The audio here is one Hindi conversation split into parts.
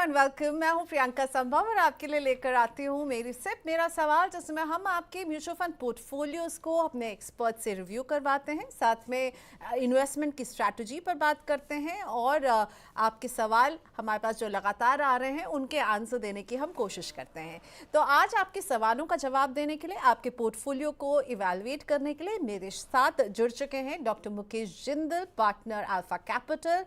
And welcome. मैं हूं प्रियंका संभव और आपके लिए लेकर आती हूं मेरी सिप मेरा सवाल, जिसमें हम आपके म्यूचुअल फंड पोर्टफोलियोज को अपने एक्सपर्ट से रिव्यू करवाते हैं, साथ में इन्वेस्टमेंट की स्ट्रैटेजी पर बात करते हैं और आपके सवाल हमारे पास जो लगातार आ रहे हैं उनके आंसर देने की हम कोशिश करते हैं। तो आज आपके सवालों का जवाब देने के लिए, आपके पोर्टफोलियो को इवेलुएट करने के लिए मेरे साथ जुड़ चुके हैं doctor Mukesh Jindal, partner alpha capital.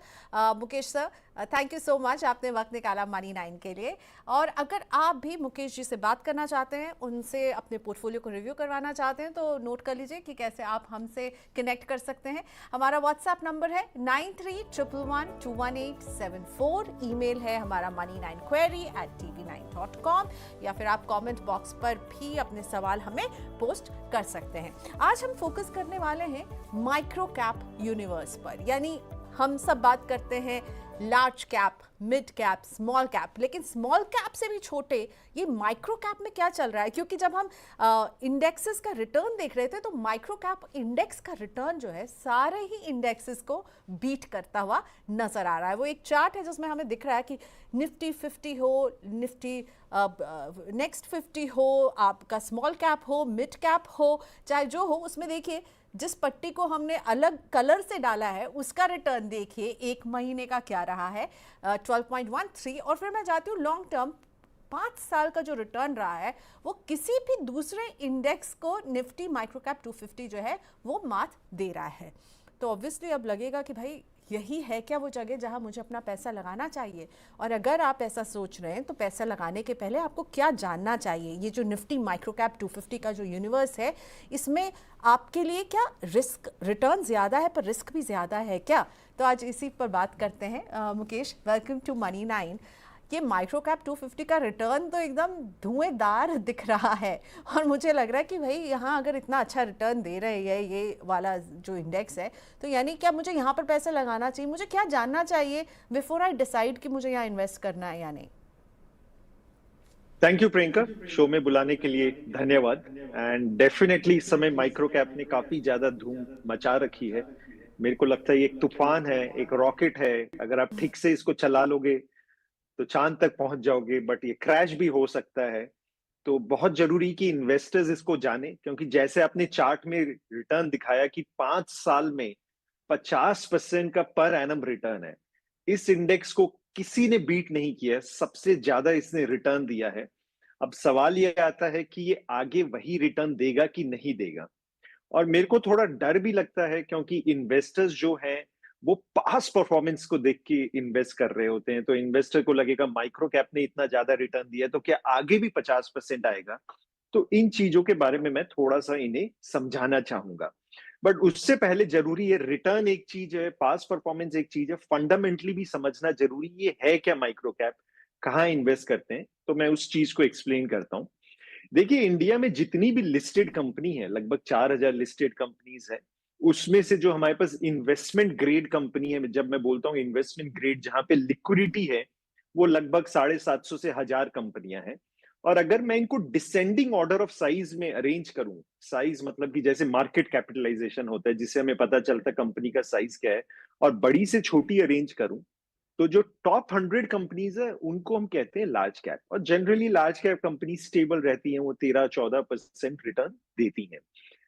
Mukesh sir, thank you so much, आपने वक्त निकाला मनी 9 के लिए। और अगर आप भी मुकेश जी से बात करना चाहते हैं, उनसे अपने पोर्टफोलियो को रिव्यू करवाना चाहते हैं, तो नोट कर लीजिए कि कैसे आप हमसे कनेक्ट कर सकते हैं। हमारा व्हाट्सएप नंबर है 9311121874। ईमेल है हमारा money9query@tv9.com, या फिर आप कमेंट बॉक्स पर भी अपने सवाल हमें पोस्ट कर सकते हैं। आज हम फोकस करने वाले हैं माइक्रो कैप यूनिवर्स पर, यानी हम सब बात करते हैं large cap, mid cap, small cap, लेकिन स्मॉल कैप से भी छोटे ये माइक्रो कैप में क्या चल रहा है। क्योंकि जब हम इंडेक्सेस का रिटर्न देख रहे थे तो माइक्रो कैप इंडेक्स का रिटर्न जो है सारे ही इंडेक्सेस को बीट करता हुआ नजर आ रहा है। वो एक चार्ट है जिसमें हमें दिख रहा है कि निफ्टी 50 हो, निफ्टी नेक्स्ट 50 हो, आपका स्मॉल कैप हो, मिड कैप हो, चाहे जो हो, उसमें देखिए जिस पट्टी को हमने अलग कलर से डाला है उसका रिटर्न देखिए एक महीने का क्या रहा है, 12.13। और फिर मैं जाती हूँ लॉन्ग टर्म, 5 साल का जो रिटर्न रहा है वो किसी भी दूसरे इंडेक्स को, निफ्टी माइक्रोकैप 250 जो है, वो मात दे रहा है। तो ऑब्वियसली अब लगेगा कि भाई यही है क्या वो जगह जहां मुझे अपना पैसा लगाना चाहिए। और अगर आप ऐसा सोच रहे हैं तो पैसा लगाने के पहले आपको क्या जानना चाहिए। ये जो निफ्टी माइक्रोकैप 250 का जो यूनिवर्स है, इसमें आपके लिए क्या रिस्क, रिटर्न ज़्यादा है पर रिस्क भी ज़्यादा है क्या? तो आज इसी पर बात करते हैं। Mukesh, welcome to Money 9। ये माइक्रो कैप 250 का रिटर्न तो एकदम धुएंधार दिख रहा है और मुझे लग रहा है कि भाई यहाँ अगर इतना अच्छा रिटर्न दे रहे हैं ये वाला जो इंडेक्स है, तो यानी क्या मुझे यहाँ पर पैसा लगाना चाहिए? मुझे क्या जानना चाहिए बिफोर आई डिसाइड कि मुझे यहाँ इन्वेस्ट करना है या नहीं? थैंक यू प्रियंका, शो में बुलाने के लिए धन्यवाद। एंड डेफिनेटली इस समय माइक्रो कैप ने काफी ज्यादा धूम मचा रखी है। मेरे को लगता है ये एक तूफान है, एक रॉकेट है। अगर आप ठीक से इसको चला लोगे तो चांद तक पहुंच जाओगे, बट ये क्रैश भी हो सकता है। तो बहुत जरूरी कि इन्वेस्टर्स इसको जाने, क्योंकि जैसे आपने चार्ट में रिटर्न दिखाया कि 5 साल में 50% का पर एनम रिटर्न है। इस इंडेक्स को किसी ने बीट नहीं किया, सबसे ज्यादा इसने रिटर्न दिया है। अब सवाल ये आता है कि ये आगे वही रिटर्न देगा कि नहीं देगा। और मेरे को थोड़ा डर भी लगता है, क्योंकि इन्वेस्टर्स जो हैं वो पास परफॉर्मेंस को देख के इन्वेस्ट कर रहे होते हैं। तो इन्वेस्टर को लगेगा माइक्रो कैप ने इतना ज्यादा रिटर्न दिया तो क्या आगे भी 50% आएगा। तो इन चीजों के बारे में मैं थोड़ा सा इन्हें समझाना चाहूंगा। बट उससे पहले जरूरी है, रिटर्न एक चीज है, पास परफॉर्मेंस एक चीज है, फंडामेंटली भी समझना जरूरी ये है क्या माइक्रो कैप, कहाँ इन्वेस्ट करते हैं। तो मैं उस चीज को एक्सप्लेन करता हूँ। देखिए, इंडिया में जितनी भी लिस्टेड कंपनी है, लगभग 4,000 लिस्टेड कंपनीज है। उसमें से जो हमारे पास इन्वेस्टमेंट ग्रेड कंपनी है, जब मैं बोलता हूँ इन्वेस्टमेंट ग्रेड जहां पे लिक्विडिटी है, वो लगभग 750 से 1,000 कंपनियां हैं। और अगर मैं इनको डिसेंडिंग ऑर्डर ऑफ साइज में अरेंज करूं, साइज मतलब कि जैसे मार्केट कैपिटलाइजेशन होता है जिससे हमें पता चलता है कंपनी का साइज क्या है, और बड़ी से छोटी अरेंज करूं, तो जो टॉप 100 कंपनीज है उनको हम कहते हैं लार्ज कैप। और generally large cap company stable रहती हैं, वो 13-14% रिटर्न देती हैं।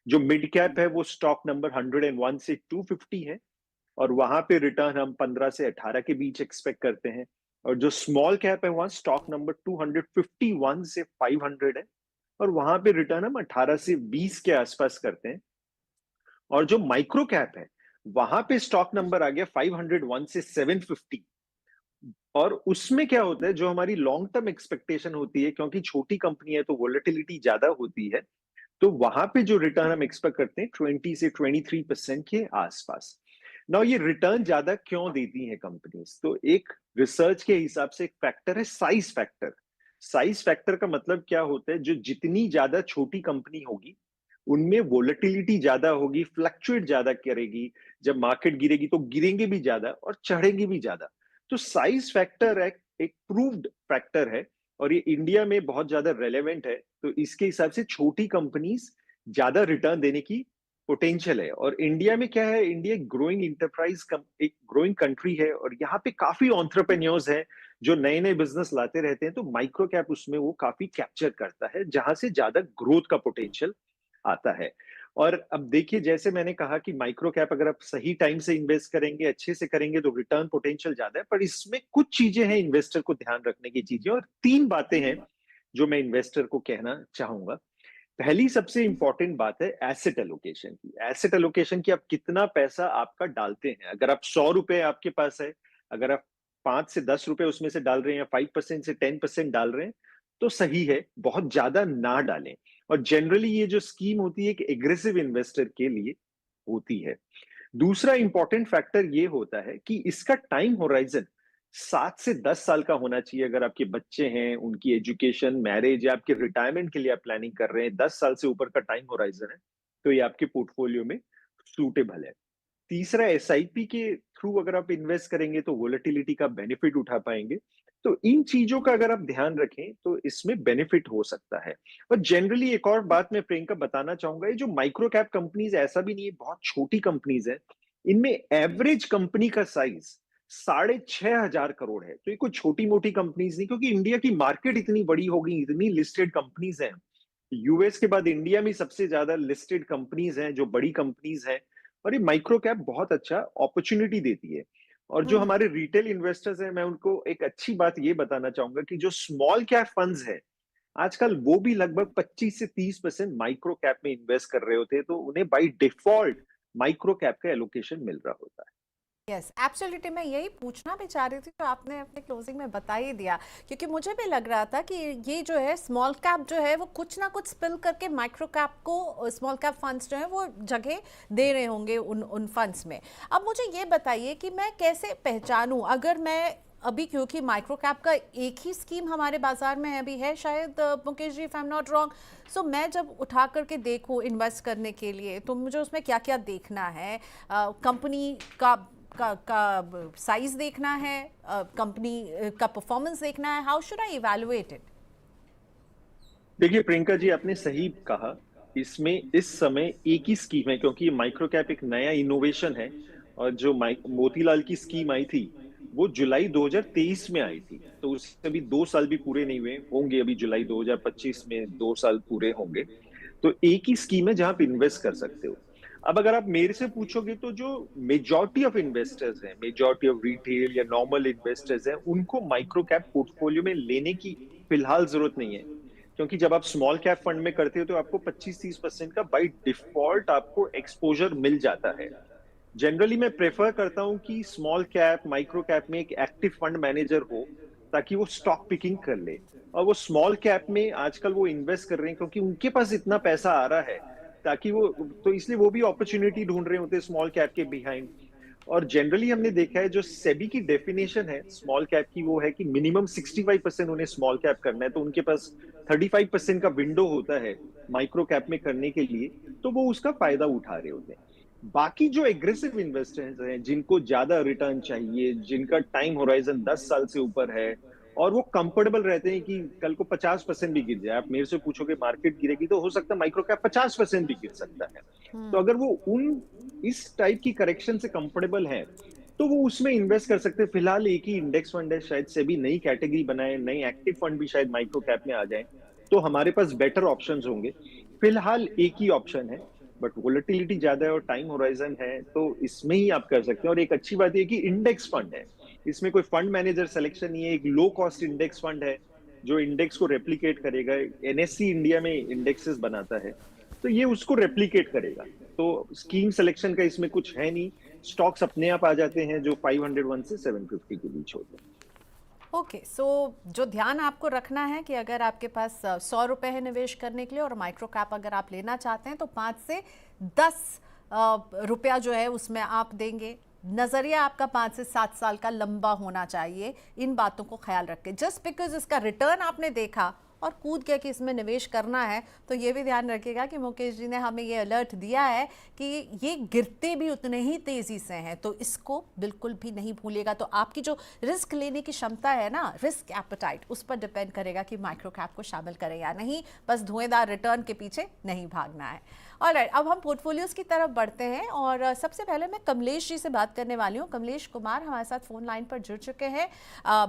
जो मिड कैप है वो स्टॉक नंबर 101 से 250 है, और वहां पे रिटर्न हम 15 से 18 के बीच एक्सपेक्ट करते हैं। और जो स्मॉल कैप है वहां स्टॉक नंबर 251 से 500 है, और वहां पे रिटर्न हम 18 से 20 के आसपास करते हैं। और जो माइक्रो कैप है वहां पे स्टॉक नंबर आ गया 501 से 750। और उसमें क्या होता है, जो हमारी लॉन्ग टर्म एक्सपेक्टेशन होती है, क्योंकि छोटी कंपनी है तो वोलेटिलिटी ज्यादा होती है, तो वहां पे जो रिटर्न हम एक्सपेक्ट करते हैं 20 से 23% के आसपास। नाउ ये रिटर्न ज्यादा क्यों देती हैं कंपनीज? तो एक रिसर्च के हिसाब से एक फैक्टर है साइज फैक्टर। साइज फैक्टर का मतलब क्या होता है, जो जितनी ज्यादा छोटी कंपनी होगी उनमें वोलेटिलिटी ज्यादा होगी, फ्लक्चुएट ज्यादा करेगी। जब मार्केट गिरेगी तो गिरेंगे भी ज्यादा और चढ़ेंगे भी ज्यादा। तो साइज फैक्टर एक प्रूव्ड फैक्टर है, और ये इंडिया में बहुत ज्यादा रेलेवेंट है। तो इसके हिसाब से छोटी कंपनीज ज्यादा रिटर्न देने की पोटेंशियल है। और इंडिया में क्या है, इंडिया एक ग्रोइंग इंटरप्राइज, एक ग्रोइंग कंट्री है, और यहाँ पे काफी ऑन्टरप्रेन्योर्स हैं जो नए नए बिजनेस लाते रहते हैं, तो माइक्रो कैप उसमें वो काफी कैप्चर करता है, जहां से ज्यादा ग्रोथ का पोटेंशियल आता है। और अब देखिए, जैसे मैंने कहा कि माइक्रो कैप अगर आप सही टाइम से इन्वेस्ट करेंगे, अच्छे से करेंगे, तो रिटर्न पोटेंशियल ज्यादा है। पर इसमें कुछ चीजें हैं इन्वेस्टर को ध्यान रखने की चीजें, और 3 बातें हैं जो मैं इन्वेस्टर को कहना चाहूंगा। पहली सबसे इंपॉर्टेंट बात है एसेट एलोकेशन की। एसेट एलोकेशन की, आप कितना पैसा आपका डालते हैं। अगर आप 100 रुपए आपके पास है, अगर आप 5 से 10 रुपए उसमें से डाल रहे हैं, या 5% से 10% डाल रहे हैं, तो सही है, बहुत ज्यादा ना डालें। और जनरली ये जो स्कीम होती है, एक एग्रेसिव इन्वेस्टर के लिए होती है। दूसरा इंपॉर्टेंट फैक्टर ये होता है कि इसका टाइम होराइजन 7 से 10 साल का होना चाहिए। अगर आपके बच्चे हैं, उनकी एजुकेशन, मैरिज, या आपके रिटायरमेंट के लिए आप प्लानिंग कर रहे हैं, 10 साल से ऊपर का टाइम होराइजन है, तो ये आपके पोर्टफोलियो में सूटेबल है। तीसरा, एसआईपी के थ्रू अगर आप इन्वेस्ट करेंगे, तो वोलेटिलिटी का बेनिफिट उठा पाएंगे। तो इन चीजों का अगर आप ध्यान रखें, तो इसमें बेनिफिट हो सकता है। और जनरली एक और बात मैं प्रियंका बताना चाहूंगा, ये जो माइक्रो कैप कंपनीज, ऐसा भी नहीं है बहुत छोटी कंपनीज है, इनमें एवरेज कंपनी का साइज 6,500 करोड़ है। तो ये कोई छोटी मोटी कंपनीज नहीं, क्योंकि इंडिया की मार्केट इतनी बड़ी हो गई, इतनी लिस्टेड कंपनीज हैं। यूएस के बाद इंडिया में सबसे ज्यादा लिस्टेड कंपनीज हैं, जो बड़ी कंपनीज हैं। और ये माइक्रो कैप बहुत अच्छा अपॉर्चुनिटी देती है। और जो हम्म। हमारे रिटेल इन्वेस्टर्स हैं, मैं उनको एक अच्छी बात ये बताना चाहूंगा कि जो स्मॉल कैप फंड्स हैं, आजकल वो भी लगभग 25 से 30% माइक्रो कैप में इन्वेस्ट कर रहे होते हैं, तो उन्हें बाय डिफॉल्ट माइक्रो कैप का एलोकेशन मिल रहा होता है। यस एब्सोल्युटली, मैं यही पूछना भी चाह रही थी, तो आपने अपने क्लोजिंग में बता ही दिया। क्योंकि मुझे भी लग रहा था कि ये जो है स्मॉल कैप जो है वो कुछ ना कुछ स्पिल करके माइक्रो कैप को, स्मॉल कैप फंड्स जो है वो जगह दे रहे होंगे उन फंड्स में। अब मुझे ये बताइए कि मैं कैसे पहचानूं, अगर मैं अभी, क्योंकि माइक्रो कैप का एक ही स्कीम हमारे बाजार में अभी है शायद, Mukesh ji, if I am not wrong. So मैं जब उठा करके देखूं इन्वेस्ट करने के लिए, तो मुझे उसमें क्या क्या देखना है? कंपनी का साइज देखना है, कंपनी का परफॉर्मेंस देखना है, how should I evaluate it? देखिए प्रियंका जी, आपने सही कहा। इसमें इस समय एक ही स्कीम है, क्योंकि माइक्रो कैप एक नया इनोवेशन है। और जो मोतीलाल की स्कीम आई थी, वो जुलाई 2023 में आई थी, तो उससे अभी 2 साल भी पूरे नहीं हुए होंगे। अभी जुलाई 2025 में 2 साल पूरे होंगे। तो एक ही स्कीम है जहां आप इन्वेस्ट कर सकते हो। अब अगर आप मेरे से पूछोगे, तो जो मेजॉरिटी ऑफ इन्वेस्टर्स हैं, मेजॉरिटी ऑफ रिटेल या नॉर्मल इन्वेस्टर्स हैं, उनको माइक्रो कैप पोर्टफोलियो में लेने की फिलहाल जरूरत नहीं है। क्योंकि जब आप स्मॉल कैप फंड में करते हो, तो आपको 25-30% का बाय डिफॉल्ट आपको एक्सपोजर मिल जाता है। जनरली मैं प्रेफर करता हूं कि स्मॉल कैप, माइक्रो कैप में एक एक्टिव फंड मैनेजर हो, ताकि वो स्टॉक पिकिंग कर ले। और वो स्मॉल कैप में आजकल वो इन्वेस्ट कर रहे हैं, क्योंकि उनके पास इतना पैसा आ रहा है, ताकि वो, तो इसलिए वो भी अपॉर्चुनिटी ढूंढ रहे होते हैं स्मॉल कैप के बिहाइंड। और जनरली हमने देखा है, जो सेबी की डेफिनेशन है स्मॉल कैप की, वो है कि मिनिमम 65% उन्हें स्मॉल कैप करना है। तो उनके पास 35% का विंडो होता है माइक्रो कैप में करने के लिए, तो वो उसका फायदा उठा रहे होते हैं। बाकी जो एग्रेसिव इन्वेस्टर्स हैं, जिनको ज्यादा रिटर्न चाहिए, जिनका टाइम होराइजन 10 साल से ऊपर है, और वो कंफर्टेबल रहते हैं कि कल को 50% भी गिर जाए, आप मेरे से पूछोगे मार्केट गिरेगी, तो हो सकता है माइक्रो कैप 50% भी गिर सकता है। तो अगर वो उन इस टाइप की करेक्शन से कंफर्टेबल है, तो वो उसमें इन्वेस्ट कर सकते हैं। फिलहाल एक ही इंडेक्स फंड है, शायद से भी नई कैटेगरी बनाए, नई एक्टिव फंड भी शायद माइक्रो कैप में आ जाए, तो हमारे पास बेटर ऑप्शंस होंगे। फिलहाल एक ही ऑप्शन है, बट वोलेटिलिटी ज्यादा है और टाइम होराइजन है, तो इसमें ही आप कर सकते हैं। और एक अच्छी बात यह कि इंडेक्स फंड है, इसमें कोई फंड मैनेजर सिलेक्शन नहीं है। एक लो कॉस्ट इंडेक्स फंड है, जो इंडेक्स को रेप्लिकेट करेगा। एनएससी इंडिया में इंडेक्सेस बनाता है, तो ये उसको रेप्लिकेट करेगा। तो स्कीम सिलेक्शन का इसमें कुछ है नहीं, स्टॉक्स अपने आप आ जाते हैं, जो 501 से 750 के बीच होते हैं। ओके, सो जो ध्यान आपको रखना है कि अगर आपके पास 100 रुपए है निवेश करने के लिए, और माइक्रो कैप अगर आप लेना चाहते हैं, तो 5 से 10 रुपया जो है उसमें आप देंगे। नज़रिया आपका 5 से 7 साल का लंबा होना चाहिए। इन बातों को ख्याल रख के, जस्ट बिकॉज इसका रिटर्न आपने देखा और कूद के कि इसमें निवेश करना है, तो ये भी ध्यान रखिएगा कि मुकेश जी ने हमें ये अलर्ट दिया है कि ये गिरते भी उतने ही तेज़ी से हैं, तो इसको बिल्कुल भी नहीं भूलिएगा। तो आपकी जो रिस्क लेने की क्षमता है ना, रिस्क एपेटाइट, उस पर डिपेंड करेगा कि माइक्रो कैप को शामिल करें या नहीं। बस धुएंधार रिटर्न के पीछे नहीं भागना है। ऑलराइट, अब हम पोर्टफोलियोज की तरफ बढ़ते हैं और सबसे पहले मैं कमलेश जी से बात करने वाली हूँ। कमलेश कुमार हमारे साथ फोन लाइन पर जुड़ चुके हैं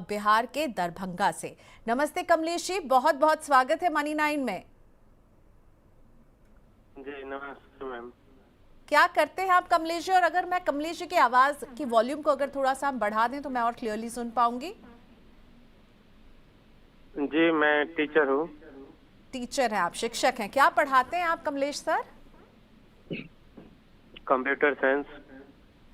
बिहार के दरभंगा से। नमस्ते कमलेश जी, बहुत बहुत स्वागत है मनी 9 में। जी नमस्ते मैम। क्या करते हैं आप कमलेश जी? और अगर मैं कमलेश जी की आवाज की वॉल्यूम को अगर थोड़ा सा हम बढ़ा दें तो मैं और क्लियरली सुन पाऊंगी। जी मैं टीचर हूँ। टीचर हैं आप, शिक्षक हैं, क्या पढ़ाते हैं आप Kamlesh sir? Computer science.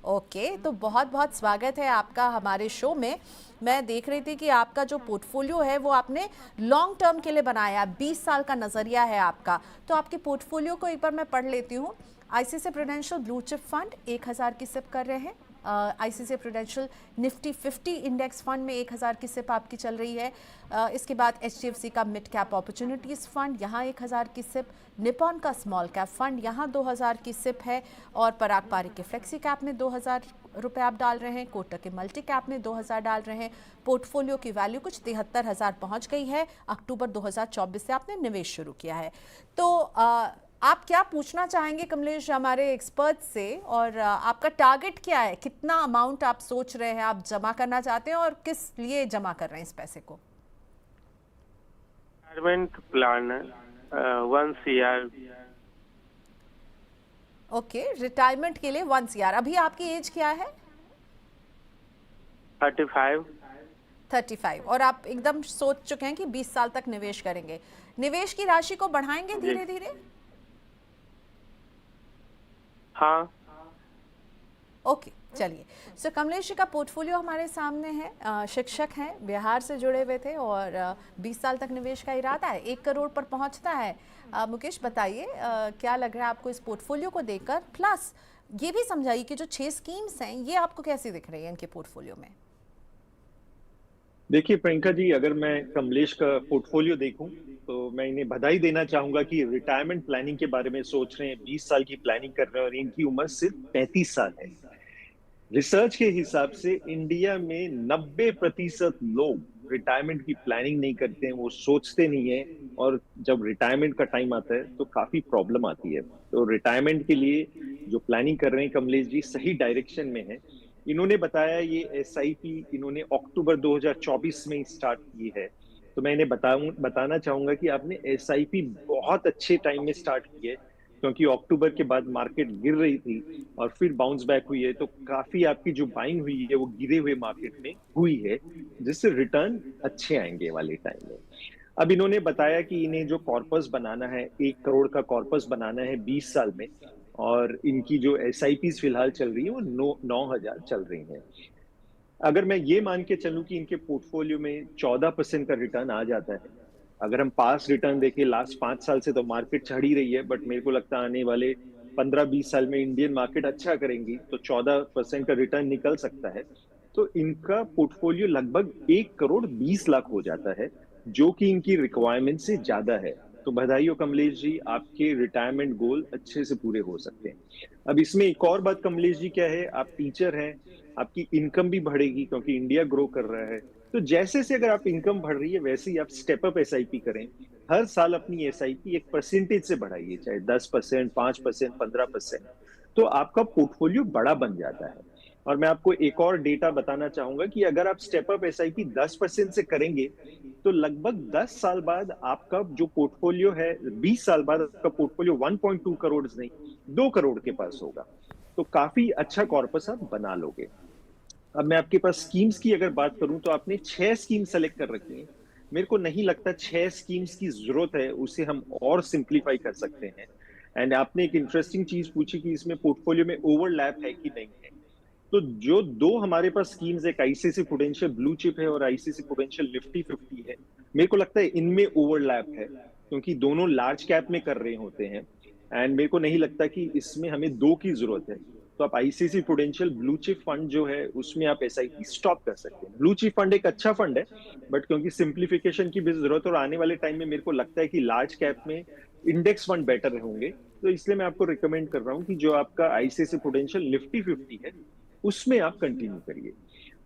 Okay, तो बहुत बहुत स्वागत है आपका हमारे शो में। मैं देख रही थी कि आपका जो पोर्टफोलियो है वो आपने लॉन्ग टर्म के लिए बनाया, 20 साल का नज़रिया है आपका। तो आपके पोर्टफोलियो को एक बार मैं पढ़ लेती हूँ। ICICI prudential blue chip fund 1000 की सिप कर रहे हैं। ICICI prudential Nifty 50 index fund में 1000 की सिप आपकी चल रही है। इसके बाद एचडीएफसी का मिड कैप अपॉर्चुनिटीज़ फंड, यहाँ 1000 की सिप। निपॉन का स्मॉल कैप फंड, यहाँ 2000 की सिप है। और पराग पारिक के फ्लेक्सी कैप में 2000 रुपये आप डाल रहे हैं। कोटक के मल्टी कैप में 2000 डाल रहे हैं। पोर्टफोलियो की वैल्यू कुछ 73,000 पहुँच गई है। अक्टूबर 2024 से आपने निवेश शुरू किया है। तो आप क्या पूछना चाहेंगे कमलेश हमारे एक्सपर्ट से, और आपका टारगेट क्या है? कितना अमाउंट आप सोच रहे हैं आप जमा करना चाहते हैं और किस लिए जमा कर रहे हैं इस पैसे को? Retirement plan 1 CR। Okay, retirement के लिए 1 CR। अभी आपकी एज क्या है? 35। और आप एकदम सोच चुके हैं कि 20 साल तक निवेश करेंगे। निवेश की राशि को बढ़ाएंगे धीरे धीरे? हाँ। ओके, चलिए। सो कमलेश जी का पोर्टफोलियो हमारे सामने है। शिक्षक हैं, बिहार से जुड़े हुए थे और 20 साल तक निवेश का इरादा है, 1 करोड़ पर पहुंचता है। मुकेश बताइए क्या लग रहा है आपको इस पोर्टफोलियो को देखकर? प्लस ये भी समझाइए कि जो 6 स्कीम्स हैं ये आपको कैसी दिख रही है इनके पोर्टफोलियो में? देखिए प्रियंका जी, अगर मैं कमलेश का पोर्टफोलियो देखूं तो मैं इन्हें बधाई देना चाहूंगा कि रिटायरमेंट प्लानिंग के बारे में सोच रहे हैं, 20 साल की प्लानिंग कर रहे हैं और इनकी उम्र सिर्फ 35 साल है। रिसर्च के हिसाब से इंडिया में 90% लोग रिटायरमेंट की प्लानिंग नहीं करते हैं, वो सोचते नहीं है, और जब रिटायरमेंट का टाइम आता है तो काफी प्रॉब्लम आती है। तो रिटायरमेंट के लिए जो प्लानिंग कर रहे हैं कमलेश जी सही डायरेक्शन में है। इन्होंने बताया ये एसआईपी इन्होंने अक्टूबर 2024 में स्टार्ट की है। तो मैं इन्हें बताना चाहूंगा कि आपने एसआईपी बहुत अच्छे टाइम में स्टार्ट की है, क्योंकि अक्टूबर के बाद मार्केट गिर रही थी और फिर बाउंस बैक हुई है। तो काफी आपकी जो बाइंग हुई है वो गिरे हुए मार्केट में हुई है, जिससे रिटर्न अच्छे आएंगे वाले टाइम में। अब इन्होंने बताया कि इन्हें जो कॉर्पस बनाना है, 1 करोड़ का कॉर्पस बनाना है 20 साल में, और इनकी जो एसआईपीज फिलहाल चल रही है वो 9,000 चल रही हैं। अगर मैं ये मान के चलूं कि इनके पोर्टफोलियो में 14% का रिटर्न आ जाता है, अगर हम पास रिटर्न देखें लास्ट 5 साल से, तो मार्केट चढ़ ही रही है, बट मेरे को लगता है आने वाले 15-20 साल में इंडियन मार्केट अच्छा करेंगी तो 14% का रिटर्न निकल सकता है। तो इनका पोर्टफोलियो लगभग 1 करोड़ 20 लाख हो जाता है, जो कि इनकी रिक्वायरमेंट से ज्यादा है। तो बधाई हो कमलेश जी, आपके रिटायरमेंट गोल अच्छे से पूरे हो सकते हैं। अब इसमें एक और बात कमलेश जी क्या है, आप टीचर हैं, आपकी इनकम भी बढ़ेगी क्योंकि इंडिया ग्रो कर रहा है। तो जैसे से अगर आप इनकम बढ़ रही है वैसे ही आप स्टेप अप एसआईपी करें। हर साल अपनी एसआईपी एक परसेंटेज से बढ़ाइए, चाहे 10%, 5%, 15%। तो आपका पोर्टफोलियो बड़ा बन जाता है। और मैं आपको एक और डेटा बताना चाहूंगा कि अगर आप स्टेप अप एसआईपी 10% से करेंगे तो लगभग 10 साल बाद आपका जो पोर्टफोलियो है, 20 साल बाद आपका पोर्टफोलियो 1.2 करोड़ नहीं 2 करोड़ के पास होगा। तो काफी अच्छा कॉर्पस आप बना लोगे। अब मैं आपके पास स्कीम्स की अगर बात करूं तो आपने 6 स्कीम सेलेक्ट कर रखी है। मेरे को नहीं लगता 6 स्कीम्स की जरूरत है, उसे हम और सिंप्लीफाई कर सकते हैं। एंड आपने एक इंटरेस्टिंग चीज पूछी कि इसमें पोर्टफोलियो में ओवरलैप है कि नहीं है। तो जो 2 हमारे पास स्कीम्स, एक आईसीआईसीआई प्रूडेंशियल ब्लू चिप है और आईसीआईसीआई प्रूडेंशियल निफ्टी 50 है, मेरे को लगता है इनमें ओवरलैप है, क्योंकि दोनों लार्ज कैप में कर रहे होते हैं। एंड मेरे को नहीं लगता कि इसमें हमें 2 की जरूरत है। तो आप ICICI prudential blue chip fund जो है उसमें आप एसआईपी स्टॉप कर सकते हैं। ब्लू चिप फंड एक अच्छा फंड है, बट क्योंकि सिंप्लीफिकेशन की भी जरूरत है और आने वाले टाइम में मेरे को लगता है कि लार्ज कैप में इंडेक्स फंड बेटर होंगे, तो इसलिए मैं आपको रिकमेंड कर रहा हूँ कि जो आपका आईसीआईसीआई प्रूडेंशियल निफ्टी 50 है उसमें आप कंटिन्यू करिए।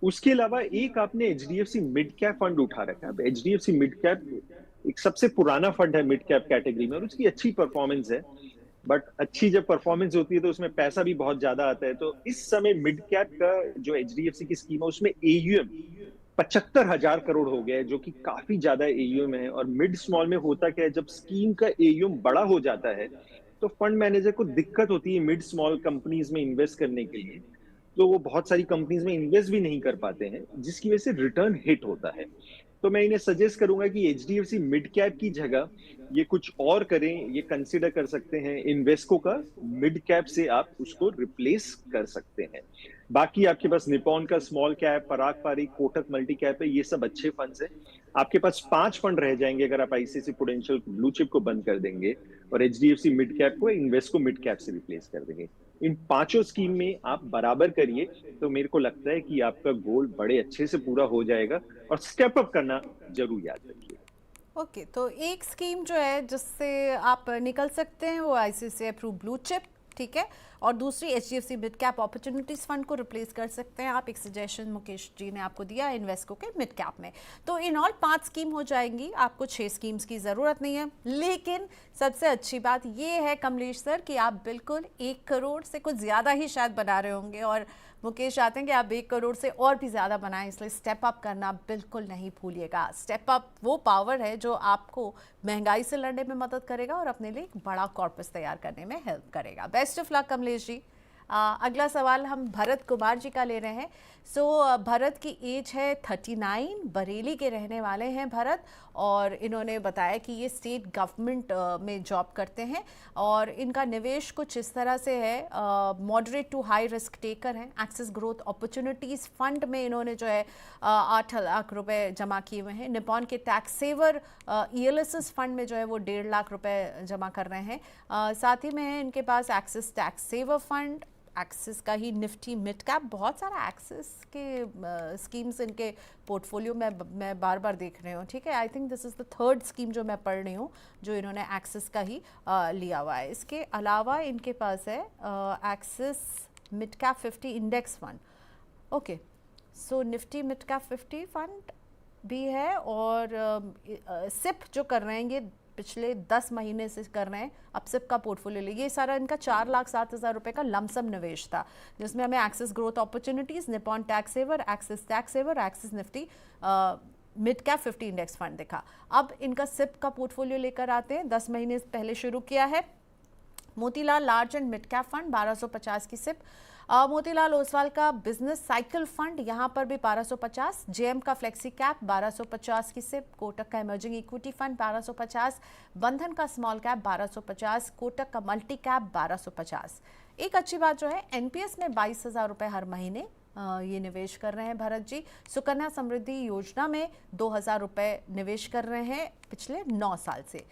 उसके अलावा एक आपने एचडीएफसी मिड कैप फंड उठा रखा है। अब एचडीएफसी मिड कैप एक सबसे पुराना फंड है मिड कैप कैटेगरी में और उसकी अच्छी परफॉर्मेंस है। बट अच्छी जब परफॉर्मेंस होती है तो उसमें पैसा भी बहुत ज्यादा आता है। तो इस समय मिड कैप का जो एचडीएफसी की स्कीम है उसमें एयूएम 75,000 करोड़ हो गया है, जो कि काफी ज्यादा एयूएम है। और मिड स्मॉल में होता क्या है, जब स्कीम का एयूएम बड़ा हो जाता है तो फंड मैनेजर को दिक्कत होती है मिड स्मॉल कंपनीज में इन्वेस्ट करने के लिए। तो वो बहुत सारी कंपनीज में इन्वेस्ट भी नहीं कर पाते हैं, जिसकी वजह से रिटर्न हिट होता है। तो मैं इन्हें सजेस्ट करूंगा कि एचडीएफसी मिड कैप की जगह ये कुछ और करें। ये कंसिडर कर सकते हैं इन्वेस्को का, मिड कैप से आप उसको रिप्लेस कर सकते हैं। बाकी आपके पास निपॉन का स्मॉल कैप, पराग पारिक, कोटक मल्टी कैप है, ये सब अच्छे फंड्स हैं। आपके पास 5 फंड रह जाएंगे अगर आप आईसीआईसी प्रूडेंशियल ब्लू चिप को बंद कर देंगे और एचडीएफसी मिड कैप को इन्वेस्को मिड कैप से रिप्लेस कर देंगे। इन पांचों स्कीम में आप बराबर करिए तो मेरे को लगता है कि आपका गोल बड़े अच्छे से पूरा हो जाएगा। और स्टेप अप करना जरूर याद रखिए। ओके, तो एक स्कीम जो है जिससे आप निकल सकते हैं वो आईसीआईसीआई प्रू ब्लू चिप, ठीक है, और दूसरी HDFC mid cap opportunities fund को रिप्लेस कर सकते हैं आप। एक सजेशन मुकेश जी ने आपको दिया इन्वेस्को के मिड कैप में। तो इन ऑल 5 स्कीम हो जाएंगी, आपको 6 स्कीम्स की ज़रूरत नहीं है। लेकिन सबसे अच्छी बात ये है कमलेश सर कि आप बिल्कुल 1 करोड़ से कुछ ज़्यादा ही शायद बना रहे होंगे, और मुकेश चाहते हैं कि आप 1 करोड़ से और भी ज़्यादा बनाएं, इसलिए स्टेप अप करना बिल्कुल नहीं भूलिएगा। स्टेप अप वो पावर है जो आपको महंगाई से लड़ने में मदद करेगा और अपने लिए एक बड़ा कॉर्पस तैयार करने में हेल्प करेगा। Best of luck Kamlesh ji. अगला सवाल हम भरत कुमार जी का ले रहे हैं। भरत की एज है 39, बरेली के रहने वाले हैं भरत, और इन्होंने बताया कि ये स्टेट गवर्नमेंट में जॉब करते हैं और इनका निवेश कुछ इस तरह से है, moderate to high risk taker हैं। एक्सिस ग्रोथ अपॉर्चुनिटीज़ फंड में इन्होंने जो है 8 लाख रुपए जमा किए हुए हैं। निपॉन के टैक्स सेवर ईएलएसएस फंड में जो है वो 1.5 लाख रुपए जमा कर रहे हैं। साथ ही में है इनके पास Axis tax saver fund, Axis का ही निफ्टी मिड कैप, बहुत सारा एक्सिस के स्कीम्स इनके पोर्टफोलियो में मैं बार बार देख रही हूँ, ठीक है। I think this is the 3rd scheme जो मैं पढ़ रही हूँ जो इन्होंने एक्सिस का ही लिया हुआ है। इसके अलावा इनके पास है Axis mid cap 50 index fund. Okay, so Nifty mid cap 50 fund भी है, और सिप जो कर रहे हैं ये पिछले 10 महीने से कर रहे हैं। अब सिप का पोर्टफोलियो ले, ये सारा इनका 4,07,000 रुपए का लमसम निवेश था, जिसमें हमें Axis growth opportunities, Nippon tax saver, Axis Nifty mid cap 50 index fund दिखा। अब इनका सिप का पोर्टफोलियो लेकर आते हैं। 10 महीने पहले शुरू किया है। Motilal large and mid cap fund 1250 की सिप। मोतीलाल ओसवाल का बिजनेस साइकिल फंड, यहाँ पर भी 1250। जेएम का फ्लेक्सी कैप 1250 की सिप। कोटक का इमर्जिंग इक्विटी फंड 1250। बंधन का स्मॉल कैप 1250। कोटक का मल्टी कैप 1250। एक अच्छी बात जो है, एनपीएस में 22,000 रुपये हर महीने ये निवेश कर रहे हैं भरत जी। सुकन्या समृद्धि योजना में 2,000 रुपये निवेश कर रहे हैं पिछले 9 साल से।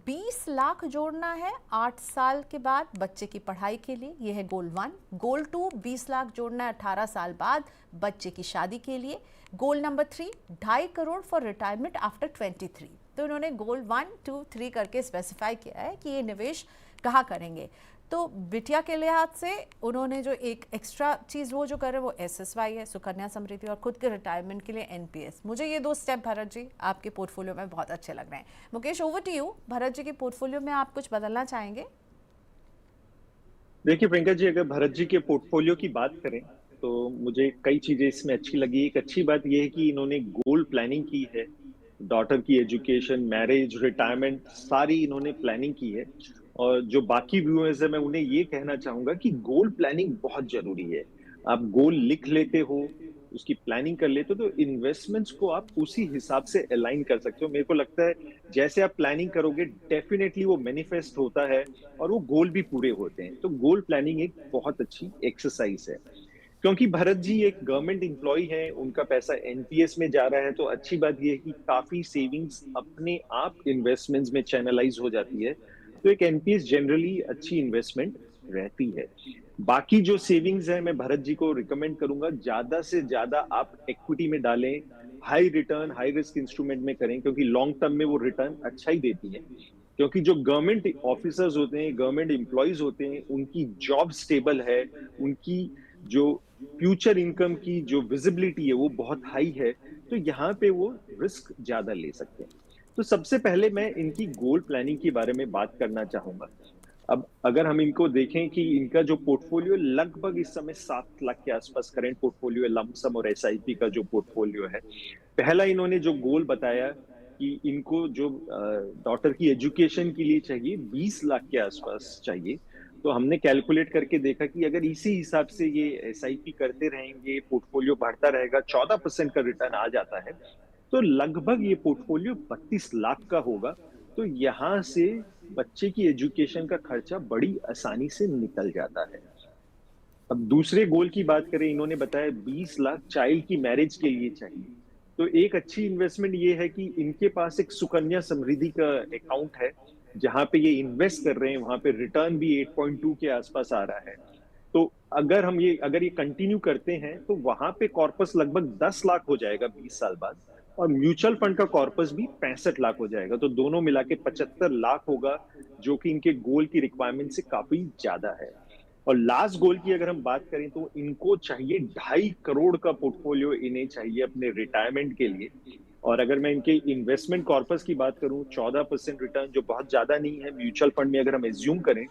20 लाख जोड़ना है 8 साल के बाद बच्चे की पढ़ाई के लिए, यह है गोल 1। गोल 2, 20 लाख जोड़ना है 18 साल बाद बच्चे की शादी के लिए। Goal number 3, 2.5 crore for retirement after 23। तो इन्होंने गोल 1, 2, 3 करके स्पेसिफाई किया है कि ये निवेश कहाँ करेंगे। तो बिटिया के लिहाज से उन्होंने जो एक एक्स्ट्रा चीज़ वो जो कर रहे हैं वो एसएसवाई है, सुकन्या समृद्धि, और खुद के रिटायरमेंट के लिए एनपीएस। मुझे ये 2 स्टेप भरत जी आपके पोर्टफोलियो में बहुत अच्छे लग रहे हैं। Mukesh, over to you. Bharat ji के पोर्टफोलियो में आप कुछ बदलना चाहेंगे? देखिए प्रियंका जी, अगर भरत जी के पोर्टफोलियो की बात करें तो मुझे कई चीजें इसमें अच्छी लगी। एक अच्छी बात यह है कि इन्होंने गोल प्लानिंग की है, डॉटर की एजुकेशन, मैरिज, रिटायरमेंट, सारी इन्होंने प्लानिंग की है। और जो बाकी व्यूअर्स है मैं उन्हें ये कहना चाहूंगा कि गोल प्लानिंग बहुत जरूरी है। आप गोल लिख लेते हो, उसकी प्लानिंग कर लेते हो, तो इन्वेस्टमेंट्स को आप उसी हिसाब से अलाइन कर सकते हो। मेरे को लगता है जैसे आप प्लानिंग करोगे डेफिनेटली वो मैनिफेस्ट होता है और वो गोल भी पूरे होते हैं। तो गोल प्लानिंग एक बहुत अच्छी एक्सरसाइज है। क्योंकि भरत जी एक गवर्नमेंट एम्प्लॉय है, उनका पैसा एनपीएस में जा रहा है, तो अच्छी बात यह है कि काफी सेविंग्स अपने आप इन्वेस्टमेंट्स में चैनलाइज हो जाती है। तो एक एनपीएस जनरली अच्छी इन्वेस्टमेंट रहती है। बाकी जो सेविंग्स है मैं भरत जी को रिकमेंड करूंगा ज्यादा से ज्यादा आप इक्विटी में डालें, high return high risk instrument में करें, क्योंकि लॉन्ग टर्म में वो रिटर्न अच्छा ही देती है। क्योंकि जो गवर्नमेंट ऑफिसर्स होते हैं, गवर्नमेंट एम्प्लॉयज होते हैं, उनकी जॉब स्टेबल है, उनकी जो फ्यूचर इनकम की जो विजिबिलिटी है वो बहुत हाई है, तो यहाँ पे वो रिस्क ज्यादा ले सकते हैं। तो सबसे पहले मैं इनकी गोल प्लानिंग के बारे में बात करना चाहूंगा। अब अगर हम इनको देखें कि इनका जो पोर्टफोलियो लगभग इस समय 7 लाख के आसपास करंट पोर्टफोलियो है, लमसम और एसआईपी का जो पोर्टफोलियो है। पहला इन्होंने जो गोल बताया कि इनको जो डॉटर की एजुकेशन के लिए चाहिए 20 लाख के आसपास चाहिए। तो हमने कैलकुलेट करके देखा कि अगर इसी हिसाब से ये एसआईपी करते रहेंगे, पोर्टफोलियो बढ़ता रहेगा, 14% का रिटर्न आ जाता है, तो लगभग ये पोर्टफोलियो 32 लाख का होगा। तो यहाँ से बच्चे की एजुकेशन का खर्चा बड़ी आसानी से निकल जाता है। अब दूसरे गोल की बात करें, इन्होंने बताया 20 लाख चाइल्ड की मैरिज के लिए चाहिए। तो एक अच्छी इन्वेस्टमेंट ये है कि इनके पास एक सुकन्या समृद्धि का अकाउंट है, जहां पे ये इन्वेस्ट कर रहे हैं, वहां पे रिटर्न भी 8.2 के आसपास आ रहा है। तो अगर ये कंटिन्यू करते हैं तो वहां पे कॉर्पस लगभग 10 लाख हो जाएगा 20 साल बाद, और म्यूचुअल फंड का कॉर्पस भी 65 लाख हो जाएगा। तो दोनों मिला के 75 लाख होगा, जो कि इनके गोल की रिक्वायरमेंट से काफी ज्यादा है। और लास्ट गोल की अगर हम बात करें तो इनको चाहिए 2.5 करोड़ का पोर्टफोलियो, इन्हें चाहिए अपने रिटायरमेंट के लिए। और अगर मैं इनके इन्वेस्टमेंट कॉर्पस की बात करूं, 14% रिटर्न जो बहुत ज्यादा नहीं है। म्यूचुअल फंड में अगर हम एज्यूम करें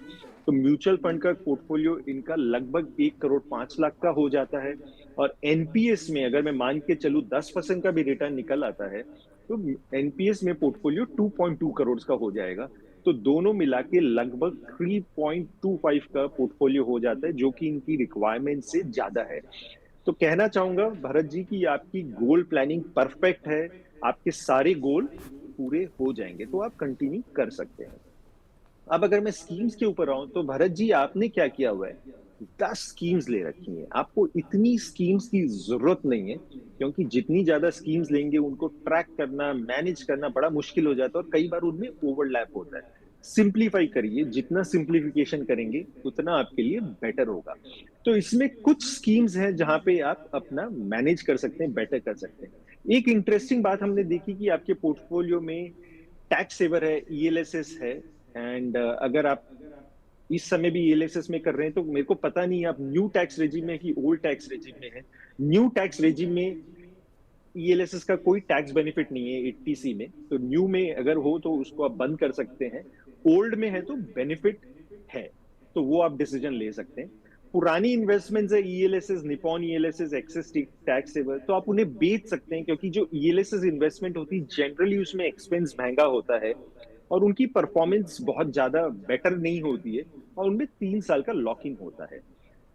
तो म्यूचुअल फंड का पोर्टफोलियो इनका लगभग 1 करोड़ 5 लाख का हो जाता है। और एनपीएस में अगर मैं मान के चलूं 10% का भी रिटर्न निकल आता है, तो एनपीएस में पोर्टफोलियो 2.2 करोड़ का हो जाएगा। तो दोनों मिला के लगभग 3.25 का पोर्टफोलियो हो जाता है, जो कि इनकी रिक्वायरमेंट से ज्यादा है। तो कहना चाहूंगा भरत जी कि आपकी गोल प्लानिंग परफेक्ट है, आपके सारे गोल पूरे हो जाएंगे, तो आप कंटिन्यू कर सकते हैं। अब अगर मैं स्कीम्स के ऊपर आऊं तो भरत जी आपने क्या किया हुआ है, 10 स्कीम्स ले रखी हैं। आपको इतनी स्कीम्स की जरूरत नहीं है, क्योंकि जितनी ज्यादा स्कीम्स लेंगे उनको ट्रैक करना, मैनेज करना बड़ा मुश्किल हो जाता है, और कई बार उनमें ओवरलैप होता है। सिंप्लीफाई करिए, जितना सिंप्लीफिकेशन करेंगे उतना आपके लिए बेटर होगा। तो इसमें कुछ स्कीम्स हैं जहां पे आप अपना मैनेज कर सकते हैं, बेटर कर सकते हैं। एक इंटरेस्टिंग बात हमने देखी कि आपके पोर्टफोलियो में टैक्स सेवर है, ईएलएसएस है। एंड अगर आप इस समय भी ईएलएसएस में कर रहे हैं तो मेरे को पता नहीं आप न्यू टैक्स रेजिम में कि ओल्ड टैक्स रेजिम में है। न्यू टैक्स रेजिम में ईएलएसएस का कोई टैक्स बेनिफिट नहीं है 80C में, तो न्यू में अगर हो तो उसको आप बंद कर सकते हैं। ओल्ड में है तो बेनिफिट है, तो वो आप डिसीजन ले सकते हैं। पुरानी इन्वेस्टमेंट्स है ELSS, Nippon ELSS, Axis tax saver, तो आप उन्हें बेच सकते हैं, क्योंकि जो ईएलएसएस इन्वेस्टमेंट होती है जनरली उसमें एक्सपेंस महंगा होता है और उनकी परफॉर्मेंस बहुत ज्यादा बेटर नहीं होती है, और उनमें 3 साल का लॉक इन होता है।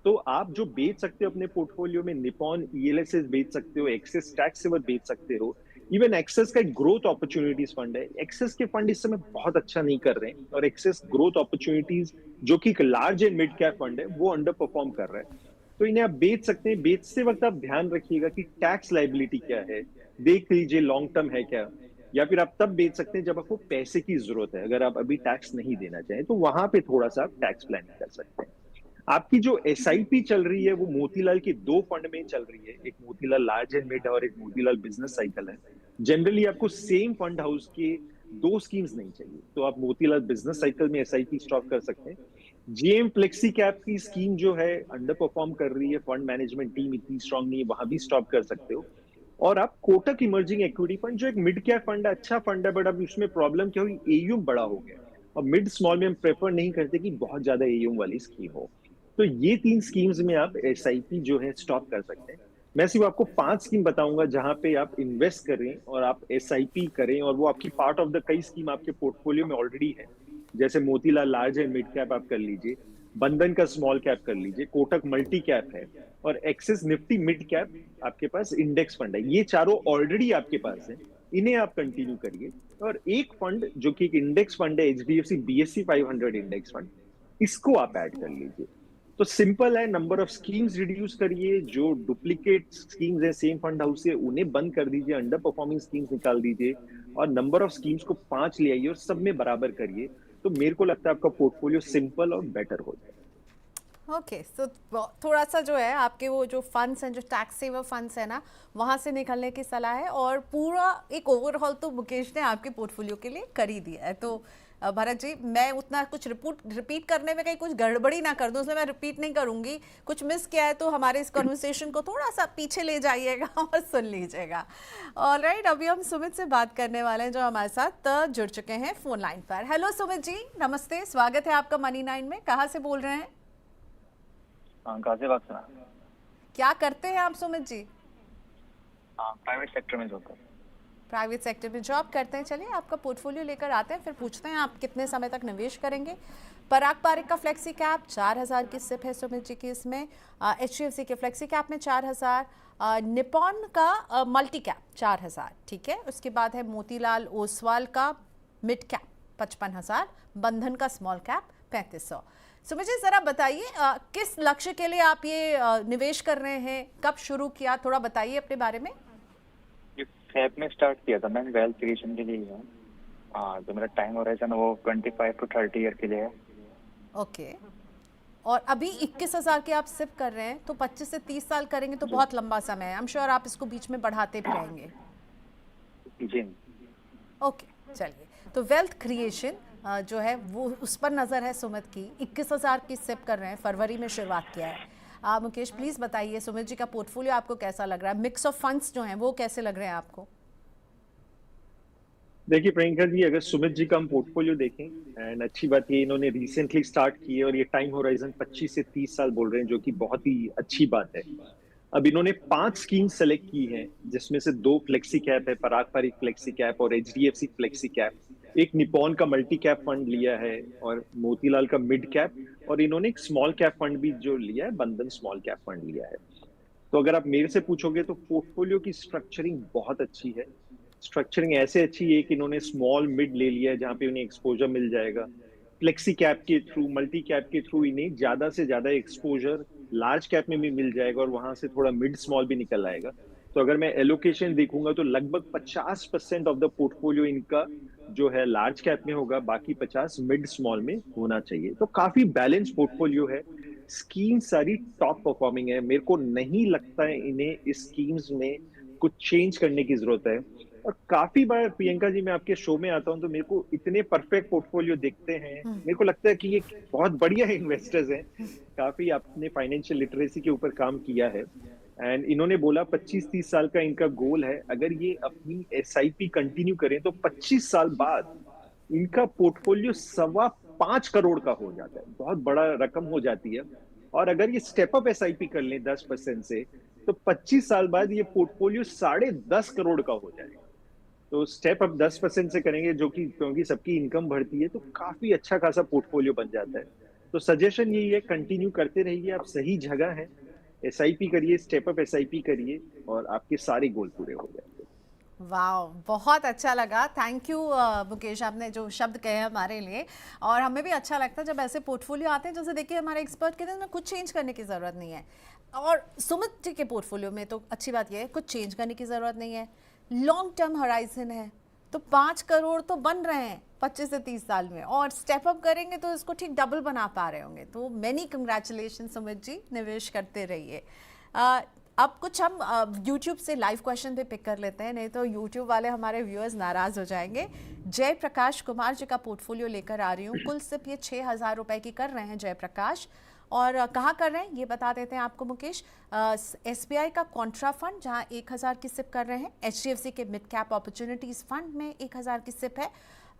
तो आप जो बेच सकते हो अपने पोर्टफोलियो में, निपॉन ईएलएसएस बेच सकते हो, एक्सिस टैक्स सेवर बेच सकते हो। इवन एक्सेस का एक ग्रोथ अपॉर्चुनिटीज फंड है। एक्सेस के फंड इस समय बहुत अच्छा नहीं कर रहे हैं, और एक्सेस ग्रोथ अपॉर्चुनिटीज जो कि एक large and mid cap fund है वो अंडर परफॉर्म कर रहा है। तो इन्हें आप बेच सकते हैं। बेचते वक्त आप ध्यान रखिएगा कि टैक्स लाइबिलिटी क्या है, देख लीजिए लॉन्ग टर्म है क्या। या फिर आप तब बेच सकते हैं जब आपको पैसे की जरूरत है, अगर आप अभी टैक्स नहीं देना चाहें तो वहां पे थोड़ा सा आप टैक्स प्लानिंग कर सकते हैं। आपकी जो एसआईपी चल रही है वो मोतीलाल के 2 फंड में चल रही है, एक मोतीलाल लार्ज एंड मिड और एक मोतीलाल बिजनेस साइकिल है। जनरली आपको सेम फंड हाउस के 2 स्कीम्स नहीं चाहिए, तो आप मोतीलाल बिजनेस साइकिल में एसआईपी स्टॉप कर सकते हैं। जेएम फ्लेक्सी कैप की स्कीम जो है अंडर परफॉर्म कर रही है, फंड मैनेजमेंट टीम इतनी स्ट्रांग नहीं है, वहां भी स्टॉप कर सकते हो। और आप कोटक इमर्जिंग इक्विटी फंड जो एक मिड कैप फंड है, अच्छा फंड है, बट अब उसमें प्रॉब्लम क्या हुई, एयूएम बड़ा हो गया, और मिड स्मॉल में हम प्रेफर नहीं करते कि बहुत ज्यादा एयूएम वाली स्कीम हो। तो ये 3 स्कीम्स में आप एसआईपी जो है स्टॉप कर सकते हैं। मैं सिर्फ आपको 5 स्कीम बताऊंगा जहां पे आप इन्वेस्ट करें और आप एसआईपी करें, और वो आपकी पार्ट ऑफ द कई स्कीम आपके पोर्टफोलियो में ऑलरेडी है। जैसे Motilal large and mid cap आप कर लीजिए, बंधन का स्मॉल कैप कर लीजिए, कोटक मल्टी कैप है, और एक्सिस निफ्टी मिड कैप आपके पास इंडेक्स फंड है। ये चारों ऑलरेडी आपके पास है, इन्हें आप कंटिन्यू करिए। और एक फंड जो कि एक इंडेक्स फंड है, एचडीएफसी बीएससी 500 इंडेक्स फंड, इसको आप ऐड कर लीजिए। तो सिंपल है, नंबर ऑफ स्कीम्स रिड्यूस करिए, जो डुप्लीकेट स्कीम्स है सेम फंड हाउस से उन्हें बंद कर दीजिए, अंडर परफॉर्मिंग स्कीम्स निकाल दीजिए, और नंबर ऑफ स्कीम्स को 5 ले आइए और सब में बराबर करिए। तो मेरे को लगता है आपका पोर्टफोलियो सिंपल और बेटर हो जाएगा। ओके, सो थोड़ा सा जो है आपके वो जो फंड्स हैं, जो टैक्स सेवर फंड्स है ना, वहाँ से निकलने की सलाह है, और पूरा एक ओवरऑल तो मुकेश ने आपके पोर्टफोलियो के लिए कर ही दिया है। तो भरत जी, मैं उतना कुछ रिपीट करने में कहीं कुछ गड़बड़ी ना कर दूं, इसलिए मैं रिपीट नहीं करूंगी। कुछ मिस किया है तो हमारे इस कन्वर्सेशन को थोड़ा सा पीछे ले जाइएगा और सुन लीजिएगा। ऑलराइट, अभी हम सुमित से बात करने वाले हैं जो हमारे साथ जुड़ चुके हैं फोन लाइन पर। हेलो सुमित जी, नमस्ते, स्वागत है आपका मनी 9 में। कहाँ से बोल रहे हैं? गाजियाबाद से। क्या करते हैं आप सुमित जी? प्राइवेट सेक्टर में जॉब करते हैं। प्राइवेट सेक्टर में जॉब करते हैं। चलिए आपका पोर्टफोलियो लेकर आते हैं, फिर पूछते हैं आप कितने समय तक निवेश करेंगे। पराग पारिक का फ्लेक्सी कैप 4000 की सिप है सुमित जी की इसमें। HDFC के फ्लेक्सी कैप में 4000, निपॉन का मल्टी कैप 4000, ठीक है। उसके बाद है मोतीलाल ओसवाल का मिड कैप 55,000, बंधन का स्मॉल कैप 3500। सुमित जी जरा बताइए किस लक्ष्य के लिए आप ये निवेश कर रहे हैं, कब शुरू किया, थोड़ा बताइए अपने बारे में। कैप में स्टार्ट किया था मैंने वेल्थ क्रिएशन के लिए। जो मेरा टाइम होराइजन वो 25 to 30 ईयर के लिए है। ओके, और अभी 21,000 के आप सिप कर रहे हैं, तो 25 से 30 साल करेंगे तो बहुत लंबा समय है। आई एम श्योर आप इसको बीच में बढ़ाते भी रहेंगे। जी ओके, चलिए, तो वेल्थ क्रिएशन जो है वो उस पर नज़र है सुमित की। 21,000 की सिप कर रहे हैं, फरवरी में शुरुआत किया है। मुकेश प्लीज बताइए सुमित जी का पोर्टफोलियो आपको कैसा लग रहा है? मिक्स ऑफ फंड्स जो हैं वो कैसे लग रहे हैं आपको? देखिए प्रियंका जी, अगर सुमित जी का हम पोर्टफोलियो देखें, एंड अच्छी बात ये इन्होंने रिसेंटली स्टार्ट की है और ये टाइम होराइजन 25 से 30 साल बोल रहे हैं, जो कि बहुत ही अच्छी बात है। अब इन्होंने 5 स्कीम सेलेक्ट की हैं, जिसमें से 2 फ्लेक्सी कैप है, पराग पारिक फ्लेक्सी कैप और HDFC फ्लेक्सी कैप। एक निपॉन का मल्टी कैप फंड लिया है और मोतीलाल का मिड कैप, और इन्होंने एक स्मॉल कैप फंड भी जो लिया है, बंधन स्मॉल कैप फंड लिया है। तो अगर आप मेरे से पूछोगे तो पोर्टफोलियो की स्ट्रक्चरिंग बहुत अच्छी है। स्ट्रक्चरिंग ऐसे अच्छी है कि इन्होंने स्मॉल मिड ले लिया है, जहां पे उन्हें एक्सपोजर मिल जाएगा। फ्लेक्सी कैप के थ्रू, मल्टी कैप के थ्रू इन्हें ज्यादा से ज्यादा एक्सपोजर लार्ज कैप में भी मिल जाएगा और वहां से थोड़ा मिड स्मॉल भी निकल आएगा। तो अगर मैं एलोकेशन देखूंगा तो लगभग 50% ऑफ द पोर्टफोलियो इनका जो है लार्ज कैप में होगा, बाकी 50 मिड स्मॉल में होना चाहिए। तो काफी बैलेंस पोर्टफोलियो है। स्कीम सारी टॉप परफॉर्मिंग है। मेरे को नहीं लगता है इन्हें इस स्कीम्स में कुछ चेंज करने की जरूरत है। और काफी बार प्रियंका जी मैं आपके शो में आता हूं तो मेरे को इतने परफेक्ट पोर्टफोलियो दिखते हैं, मेरे को लगता है कि ये बहुत बढ़िया इन्वेस्टर्स हैं। काफी आपने फाइनेंशियल लिटरेसी के ऊपर काम किया है। एंड इन्होंने बोला 25-30 साल का इनका गोल है। अगर ये अपनी SIP कंटिन्यू करें तो 25 साल बाद इनका पोर्टफोलियो 5.25 करोड़ का हो जाता है। बहुत बड़ा रकम हो जाती है। और अगर ये स्टेप अप SIP कर लें 10% से, तो 25 साल बाद ये पोर्टफोलियो 10.5 करोड़ का हो जाएगा। तो स्टेप अप 10% से करेंगे, जो कि क्योंकि सबकी इनकम बढ़ती है, तो काफी अच्छा खासा पोर्टफोलियो बन जाता है। तो सजेशन यही है, कंटिन्यू करते रहिए, आप सही जगह हैं। SIP करिए, स्टेप अप SIP करिए और आपके सारे गोल पूरे हो जाएंगे। वाह, बहुत अच्छा लगा। थैंक यू मुकेश, आपने जो शब्द कहे हमारे लिए। और हमें भी अच्छा लगता है जब ऐसे पोर्टफोलियो आते हैं। जैसे देखिए हमारे एक्सपर्ट कहते हैं कुछ चेंज करने की ज़रूरत नहीं है, और सुमित जी के पोर्टफोलियो में तो अच्छी बात यह है कुछ चेंज करने की ज़रूरत नहीं है। लॉन्ग टर्म हराइजन है, तो 5 करोड़ तो बन रहे हैं 25 से 30 साल में, और स्टेप अप करेंगे तो इसको ठीक डबल बना पा रहे होंगे। तो मेनी कंग्रेचुलेशन सुमित जी, निवेश करते रहिए। अब कुछ हम YouTube से लाइव क्वेश्चन भी पिक कर लेते हैं, नहीं तो YouTube वाले हमारे व्यूअर्स नाराज हो जाएंगे। जय प्रकाश कुमार जी का पोर्टफोलियो लेकर आ रही हूँ। कुल सिर्फ ये 6,000 रुपए की कर रहे हैं जय प्रकाश, और कहाँ कर रहे हैं ये बता देते हैं आपको मुकेश। SBI का कॉन्ट्रा फंड जहाँ 1,000 की सिप कर रहे हैं, HDFC के मिड कैप अपॉर्चुनिटीज फंड में 1,000 की सिप है,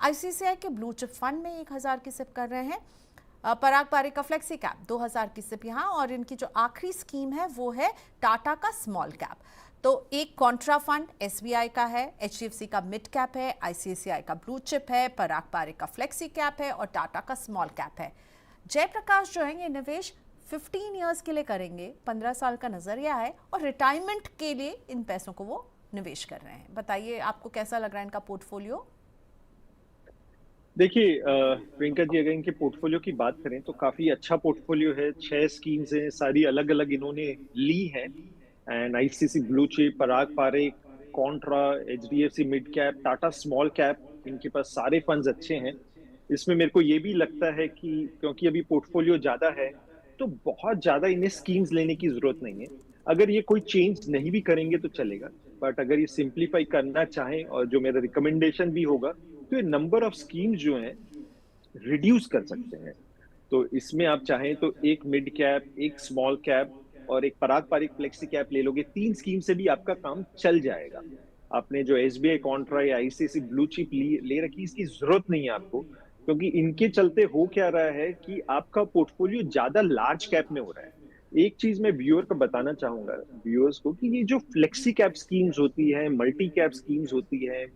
ICICI के ब्लू चिप फंड में 1,000 की सिप कर रहे हैं, पराग पारिक का फ्लेक्सी कैप 2,000 की सिप यहाँ, और इनकी जो आखिरी स्कीम है वो है टाटा का स्मॉल कैप। तो एक कॉन्ट्रा फंड SBI का है, HDFC का मिड कैप है, ICICI का ब्लू चिप है, पराग पारिक का फ्लेक्सी कैप है और टाटा का स्मॉल कैप है। जयप्रकाश जो है ये निवेश 15 इयर्स के लिए करेंगे, 15 साल का नजरिया है, और रिटायरमेंट के लिए इन पैसों को वो निवेश कर रहे हैं। बताइए आपको कैसा लग रहा है इनका पोर्टफोलियो? देखिए प्रियंका जी, अगर इनके पोर्टफोलियो की बात करें तो काफी अच्छा पोर्टफोलियो है। 6 स्कीम्स हैं, सारी अलग अलग इन्होंने ली हैं। And ICICI blue chip, Parag Parikh, contra, HDFC mid cap, Tata small cap, इनके पास सारे फंड्स अच्छे हैं। इसमें मेरे को ये भी लगता है कि क्योंकि अभी पोर्टफोलियो ज्यादा है तो बहुत ज्यादा इन्हें स्कीम्स लेने की जरूरत नहीं है। अगर ये कोई चेंज नहीं भी करेंगे तो चलेगा, बट अगर ये सिंप्लीफाई करना चाहें, और जो मेरा रिकमेंडेशन भी होगा, तो ये नंबर ऑफ स्कीम्स जो हैं रिड्यूस कर सकते हैं। तो इसमें आप चाहें तो एक मिड कैप, एक स्मॉल कैप और एक पारंपरिक फ्लेक्सी कैप ले लोगे, 3 स्कीम से भी आपका काम चल जाएगा। आपने जो एसबीआई कॉन्ट्रा या आईसीआईसी ब्लू चिप ले रखी, इसकी जरूरत नहीं है आपको, क्योंकि इनके चलते हो क्या रहा है कि आपका पोर्टफोलियो ज्यादा लार्ज कैप में हो रहा है। एक चीज मैं व्यूअर को बताना चाहूंगा, व्यूअर्स को, कि ये जो फ्लेक्सी कैप स्कीम्स होती है, मल्टी कैप स्कीम्स होती है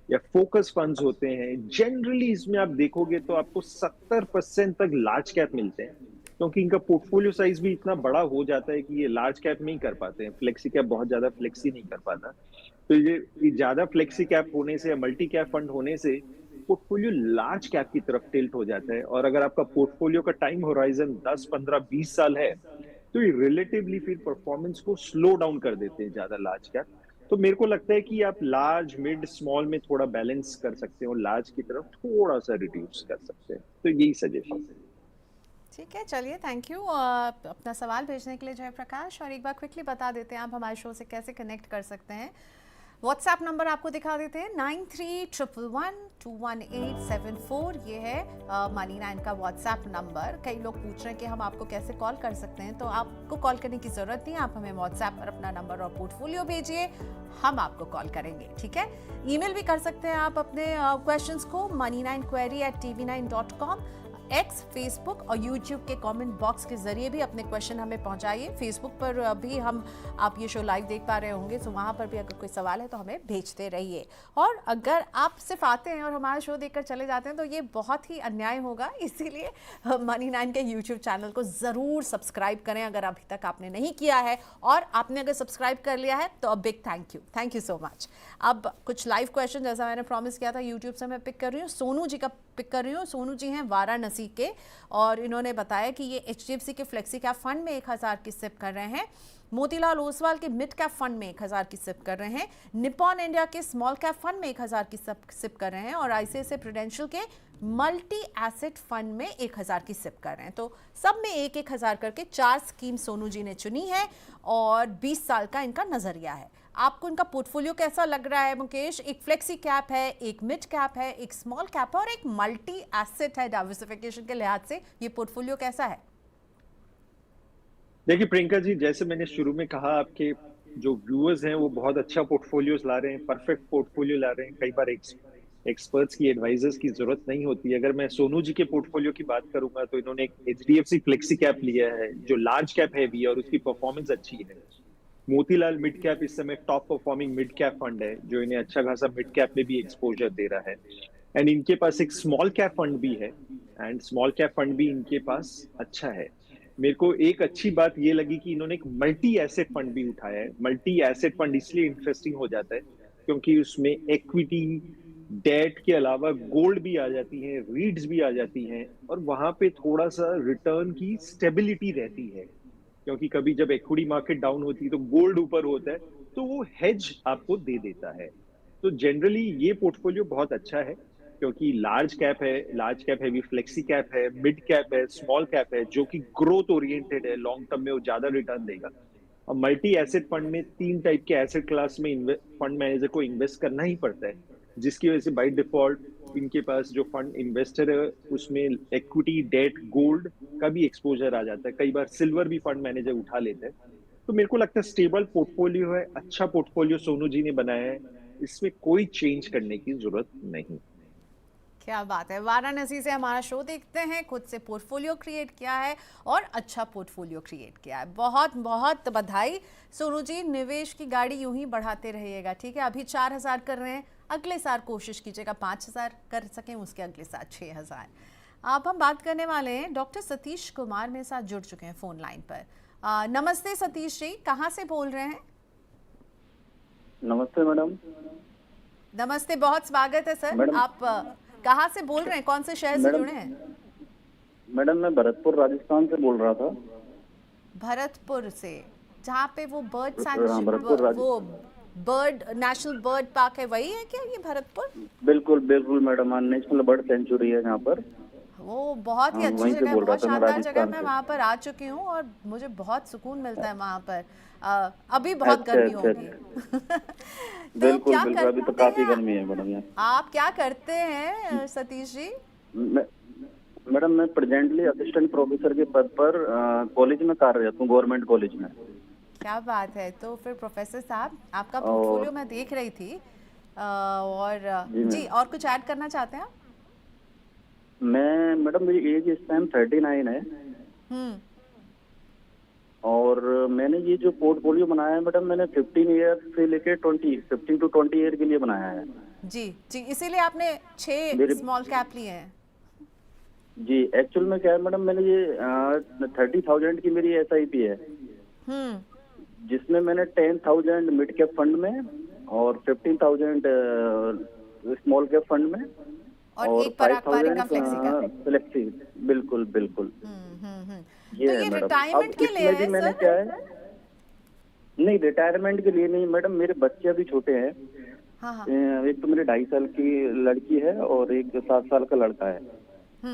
या फोकस फंड्स होते हैं, जनरली इसमें आप देखोगे तो आपको 70% तक लार्ज कैप मिलते हैं, क्योंकि इनका पोर्टफोलियो साइज भी इतना बड़ा हो जाता है कि ये लार्ज कैप नहीं कर पाते हैं। फ्लेक्सी कैप बहुत ज्यादा फ्लेक्सी नहीं कर पाता। तो ये ज्यादा फ्लेक्सी कैप होने से या मल्टी कैप फंड होने से पोर्टफोलियो लार्ज कैप की तरफ टिल्ट हो जाता है। और अगर आपका पोर्टफोलियो का टाइम होराइजन 10, 15, 20 साल है, तो ये रिलेटिवली फिर परफॉर्मेंस को स्लो डाउन कर देते हैं ज्यादा लार्ज कैप। तो मेरे को लगता है कि आप लार्ज, मिड, स्मॉल में थोड़ा बैलेंस कर सकते हो, लार्ज की तरफ थोड़ा सा रिड्यूस कर सकते हैं। तो यही सजेशन है। ठीक है, चलिए, थैंक यू अपना सवाल भेजने के लिए जयप्रकाश। और एक बार क्विकली बता देते हैं आप हमारे शो से कैसे कनेक्ट कर सकते हैं। व्हाट्सएप नंबर आपको दिखा देते हैं 9311211874। ये है मनी 9 का व्हाट्सएप नंबर। कई लोग पूछ रहे हैं कि हम आपको कैसे कॉल कर सकते हैं, तो आपको कॉल करने की ज़रूरत नहीं है। आप हमें व्हाट्सएप पर अपना नंबर और पोर्टफोलियो भेजिए, हम आपको कॉल करेंगे, ठीक है। ईमेल भी कर सकते हैं आप अपने क्वेश्चंस को money9query@tv9.com। एक्स, फेसबुक और यूट्यूब के कमेंट बॉक्स के जरिए भी अपने क्वेश्चन हमें पहुंचाइए। फेसबुक पर भी आप ये शो लाइव देख पा रहे होंगे, तो वहाँ पर भी अगर कोई सवाल है तो हमें भेजते रहिए। और अगर आप सिर्फ आते हैं और हमारा शो देखकर चले जाते हैं तो ये बहुत ही अन्याय होगा, इसीलिए मनी 9 के यूट्यूब चैनल को ज़रूर सब्सक्राइब करें अगर अभी तक आपने नहीं किया है। और आपने अगर सब्सक्राइब कर लिया है तो big thank you so much. अब कुछ लाइव क्वेश्चन जैसा मैंने प्रॉमिस किया था यूट्यूब से मैं पिक कर रही हूँ। सोनू जी का पिक कर रही हूँ। सोनू जी हैं वाराणसी के, और इन्होंने बताया कि ये एचडीएफसी के फ्लेक्सी कैप फंड में 1000 की सिप कर रहे हैं, मोतीलाल ओसवाल के मिड कैप फंड में 1000 की सिप कर रहे हैं, निपॉन इंडिया के स्मॉल कैप फंड में 1000 की सिप कर रहे हैं, और आईसीआईसीआई प्रूडेंशियल के मल्टी एसेट फंड में 1000 की सिप कर रहे हैं। तो सब में 1-1000 करके 4 स्कीम सोनू जी ने चुनी है और 20 साल का इनका नजरिया है। आपको इनका पोर्टफोलियो कैसा लग रहा है मुकेश? एक फ्लेक्सी कैप है, एक मिड कैप है, एक स्मॉल कैप है और एक मल्टी एसेट है। डाइवर्सिफिकेशन के लिहाज से ये पोर्टफोलियो कैसा है? देखिए प्रियंका जी, जैसे मैंने शुरू में कहा, आपके जो व्यूअर्स हैं वो बहुत अच्छा पोर्टफोलियोज ला रहे हैं, परफेक्ट पोर्टफोलियो ला रहे हैं। कई बार एक्सपर्ट्स की, एडवाइजर्स की जरूरत नहीं होती। अगर मैं सोनू जी के पोर्टफोलियो की बात करूंगा तो इन्होंने एक एचडीएफसी फ्लेक्सी कैप लिया है जो लार्ज कैप है भी और उसकी परफॉर्मेंस अच्छी है। मोतीलाल मिड कैप इस समय top performing mid cap fund है जो इन्हें अच्छा खासा मिड कैप में भी एक्सपोजर दे रहा है। एंड इनके पास एक स्मॉल कैप फंड भी है, एंड स्मॉल कैप फंड भी इनके पास अच्छा है। मेरे को एक अच्छी बात ये लगी कि इन्होंने एक मल्टी एसेट फंड भी उठाया है। मल्टी एसेट फंड इसलिए इंटरेस्टिंग हो जाता है क्योंकि उसमें इक्विटी, डेट के अलावा गोल्ड भी आ जाती है, रीड्स भी आ जाती हैं, और वहां पे थोड़ा सा रिटर्न की स्टेबिलिटी रहती है, क्योंकि कभी जब इक्विटी मार्केट डाउन होती है तो गोल्ड ऊपर होता है, तो वो हेज आपको दे देता है। तो जनरली ये पोर्टफोलियो बहुत अच्छा है क्योंकि लार्ज कैप है भी, फ्लेक्सी कैप है, मिड कैप है, स्मॉल कैप है, जो कि ग्रोथ ओरिएंटेड है, लॉन्ग टर्म में वो ज्यादा रिटर्न देगा। और मल्टी एसेट फंड में 3 टाइप के एसेट क्लास में फंड मैनेजर को इन्वेस्ट करना ही पड़ता है, जिसकी वजह से बाय डिफॉल्ट इनके पास जो फंड इन्वेस्टर है उसमें इक्विटी, डेट, गोल्ड का भी एक्सपोजर आ जाता है। कई बार सिल्वर भी फंड मैनेजर उठा लेते हैं। तो मेरे को लगता है स्टेबल पोर्टफोलियो है, अच्छा पोर्टफोलियो सोनू जी ने बनाया है, इसमें कोई चेंज करने की जरूरत नहीं। क्या बात है। वाराणसी से हमारा शो देखते हैं, खुद से पोर्टफोलियो क्रिएट किया है और अच्छा पोर्टफोलियो क्रिएट किया है। बहुत बहुत बधाई सोनू जी। निवेश की गाड़ी यूं ही बढ़ाते रहिएगा, ठीक है। अभी 4000 कर रहे हैं, अगले साल कोशिश कीजिएगा 5000 कर सकें, उसके अगले साल 6000। अब हम बात करने वाले हैं डॉक्टर सतीश कुमार मेरे साथ जुड़ चुके हैं फोन लाइन पर। नमस्ते सतीश जी, कहाँ से बोल रहे हैं? नमस्ते मैडम। नमस्ते, बहुत स्वागत है सर। आप कहाँ से बोल रहे हैं, कौन से शहर से जुड़े हैं? मैडम मैं भरतपुर राजस्थान से बोल रहा था। भरतपुर से, जहाँ पे वो बर्ड वो बर्ड नेशनल बर्ड पार्क है, वही है क्या ये भरतपुर? बिल्कुल बिल्कुल मैडम, नेशनल बर्ड सेंचुरी है यहाँ पर। वो बहुत ही अच्छी जगह, बहुत शानदार जगह। मैं वहाँ पर आ चुकी हूँ और मुझे बहुत सुकून मिलता है वहाँ पर। अभी बहुत गर्मी होगी। तो बिल्कुल क्या बिल्कुल, अभी तो काफी गर्मी है मैडम यहाँ। आप क्या करते हैं सतीश जी? मैडम मैं प्रेजेंटली असिस्टेंट प्रोफेसर के पद पर कॉलेज में कार्यरत हूँ, गवर्नमेंट कॉलेज में। क्या बात है। तो फिर प्रोफेसर साहब आपका और पोर्टफोलियो मैं देख रही थी और जी जी, मैम, और कुछ ऐड करना चाहते हैं आप? मैं मैडम मेरी एज इस टाइम 39 है। हम्म। और मैंने ये जो पोर्टफोलियो बनाया है मैडम, मैंने 15 ईयर से लेके 15 टू 20 ईयर के लिए बनाया है। जी जी, इसीलिए आपने 6 मेरे स्मॉल कैप लिए हैं। जी एक्चुअल में क्या है मैडम, मैंने ये 30,000 की मेरी SIP है, हम्म। जिसमें मैंने 10,000 मिड कैप फंड में और 15,000 स्मॉल कैप फंड में और और एक पारंपरिक 5,000 का फ्लेक्सी कैप। फ्लेक्सी। बिल्कुल बिल्कुल, तो ये है ये मैडम। रिटायरमेंट अब के लिए इसमें भी है मैंने सर? क्या है, नहीं रिटायरमेंट के लिए नहीं मैडम, मेरे बच्चे अभी छोटे हैं। हाँ हाँ। एक तो मेरे 2.5 साल की लड़की है और एक 7 साल का लड़का है।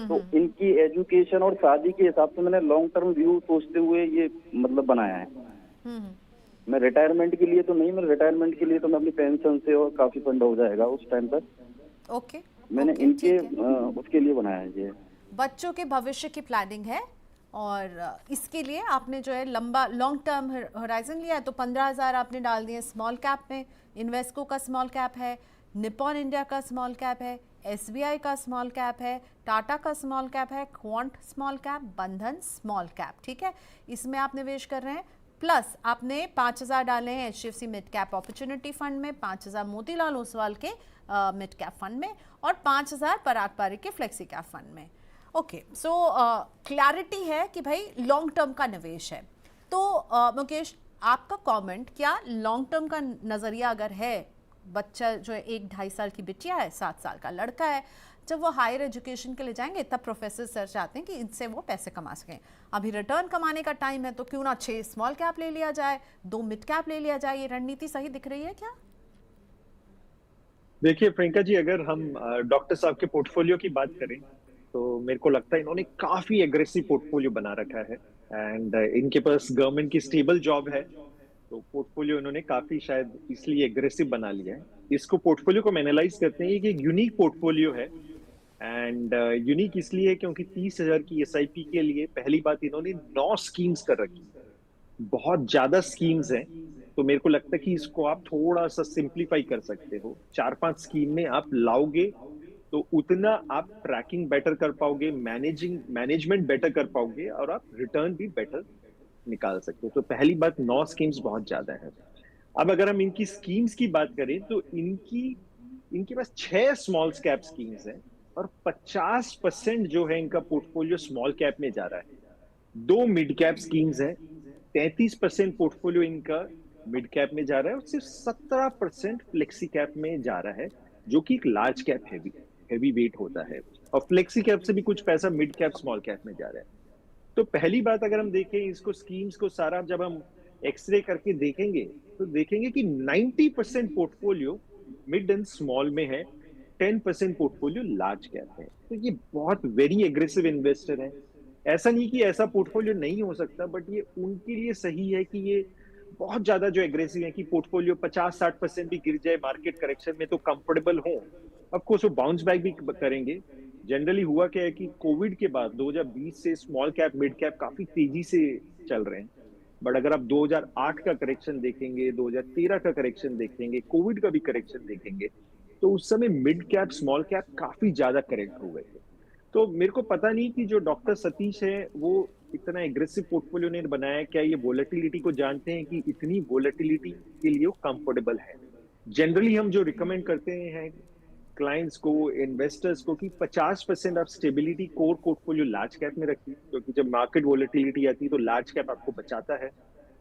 तो इनकी एजुकेशन और शादी के हिसाब से मैंने लॉन्ग टर्म व्यू सोचते हुए ये मतलब बनाया है। मैं रिटायरमेंट के लिए तो नहीं, मैं रिटायरमेंट के लिए तो मैं अपनी पेंशन से और काफी फंड हो जाएगा उस टाइम तक। ओके मैंने ओके, इनके ठीक है। उसके लिए बनाया है ये। बच्चों के भविष्य की प्लानिंग है और इसके लिए आपने जो है लंबा लॉन्ग टर्म होराइजन लिया है। तो 15,000 आपने डाल दिए स्मॉल कैप में। इन्वेस्को का स्मॉल कैप है, निपॉन इंडिया का स्मॉल कैप है, SBI का स्मॉल कैप है, टाटा का स्मॉल कैप है, क्वांट स्मॉल कैप, बंधन स्मॉल कैप। ठीक है, इसमें आप निवेश कर रहे हैं। प्लस आपने 5,000 डाले हैं HDFC mid cap opportunity fund में, 5,000 मोतीलाल ओसवाल के मिड कैप फंड में और 5,000 पराग पारिक के फ्लेक्सी कैप फंड में। ओके, सो क्लैरिटी है कि भाई लॉन्ग टर्म का निवेश है। तो मुकेश, आपका कमेंट, क्या लॉन्ग टर्म का नज़रिया अगर है, बच्चा जो है 1-2.5 साल की बिटिया है, 7 साल का लड़का है, जब वो हायर एजुकेशन के लिए जाएंगे तब प्रोफेसर सर चाहते हैं कि इनसे वो पैसे कमा सकें। अभी रिटर्न कमाने का टाइम है, तो क्यों ना 6 स्मॉल कैप ले लिया जाए, 2 मिड कैप ले लिया जाए। ये रणनीति सही दिख रही है क्या? देखिए प्रियंका जी, अगर हम डॉक्टर साहब के पोर्टफोलियो की बात करें तो मेरे को लगता है इन्होंने काफी एग्रेसिव पोर्टफोलियो बना रखा है। एंड इनके पास गवर्नमेंट की स्टेबल जॉब है, तो पोर्टफोलियो इन्होंने काफी शायद इसलिए एग्रेसिव बना लिया है। इसको पोर्टफोलियो को एनालाइज करते हैं कि एक यूनिक पोर्टफोलियो है। एंड यूनिक इसलिए क्योंकि 30,000 की SIP के लिए पहली बात इन्होंने 9 स्कीम्स कर रखी है। बहुत ज्यादा स्कीम्स हैं, तो मेरे को लगता है कि इसको आप थोड़ा सा सिंप्लीफाई कर सकते हो। 4-5 स्कीम में आप लाओगे तो उतना आप ट्रैकिंग बेटर कर पाओगे, मैनेजमेंट बेटर कर पाओगे और आप रिटर्न भी बेटर निकाल सकते हो। तो पहली बात, 9 स्कीम्स बहुत ज्यादा है। अब अगर हम इनकी स्कीम्स की बात करें तो इनके पास 6 स्मॉल कैप स्कीम्स हैं और 50% जो है इनका पोर्टफोलियो स्मॉल कैप में जा रहा है। 2 मिड कैप स्कीम्स हैं, 33% पोर्टफोलियो इनका मिड कैप में जा रहा है और सिर्फ 17% फ्लेक्सी कैप में जा रहा है, जो कि एक लार्ज कैप हैवी वेट होता है। और फ्लेक्सी कैप से भी कुछ पैसा मिड कैप स्मॉल कैप में जा रहा है। तो पहली बात, अगर हम देखें इसको स्कीम्स को सारा, जब हम एक्सरे करके देखेंगे तो देखेंगे कि 90% पोर्टफोलियो मिड एंड स्मॉल में है, 10% पोर्टफोलियो लार्ज कैप है। तो ये बहुत वेरी एग्रेसिव इन्वेस्टर है। ऐसा नहीं कि ऐसा पोर्टफोलियो नहीं हो सकता, बट ये उनके लिए सही है कि ये बहुत ज्यादा जो एग्रेसिव है कि पोर्टफोलियो 50-60% भी गिर जाए मार्केट करेक्शन में तो कंफर्टेबल हो। ऑफ कोर्स वो बाउंस बैक भी करेंगे। जनरली हुआ क्या है कि कोविड के बाद 2020 से स्मॉल कैप मिड कैप काफी तेजी से चल रहे हैं। बट अगर आप 2008 का करेक्शन देखेंगे, 2013 का करेक्शन देखेंगे, कोविड का भी करेक्शन देखेंगे, तो उस समय मिड कैप स्मॉल कैप काफी ज्यादा करेक्ट हो गए थे। तो मेरे को पता नहीं कि जो डॉक्टर सतीश है वो इतना एग्रेसिव पोर्टफोलियो ने बनाया, क्या ये वोलेटिलिटी को जानते हैं कि इतनी वोलेटिलिटी के लिए वो कंफर्टेबल है। जनरली हम जो रिकमेंड करते हैं क्लाइंट्स को, इन्वेस्टर्स को, कि 50% आप stability core portfolio large cap में रखिए, क्योंकि जब मार्केट वोलेटिलिटी आती है तो लार्ज कैप आपको बचाता है।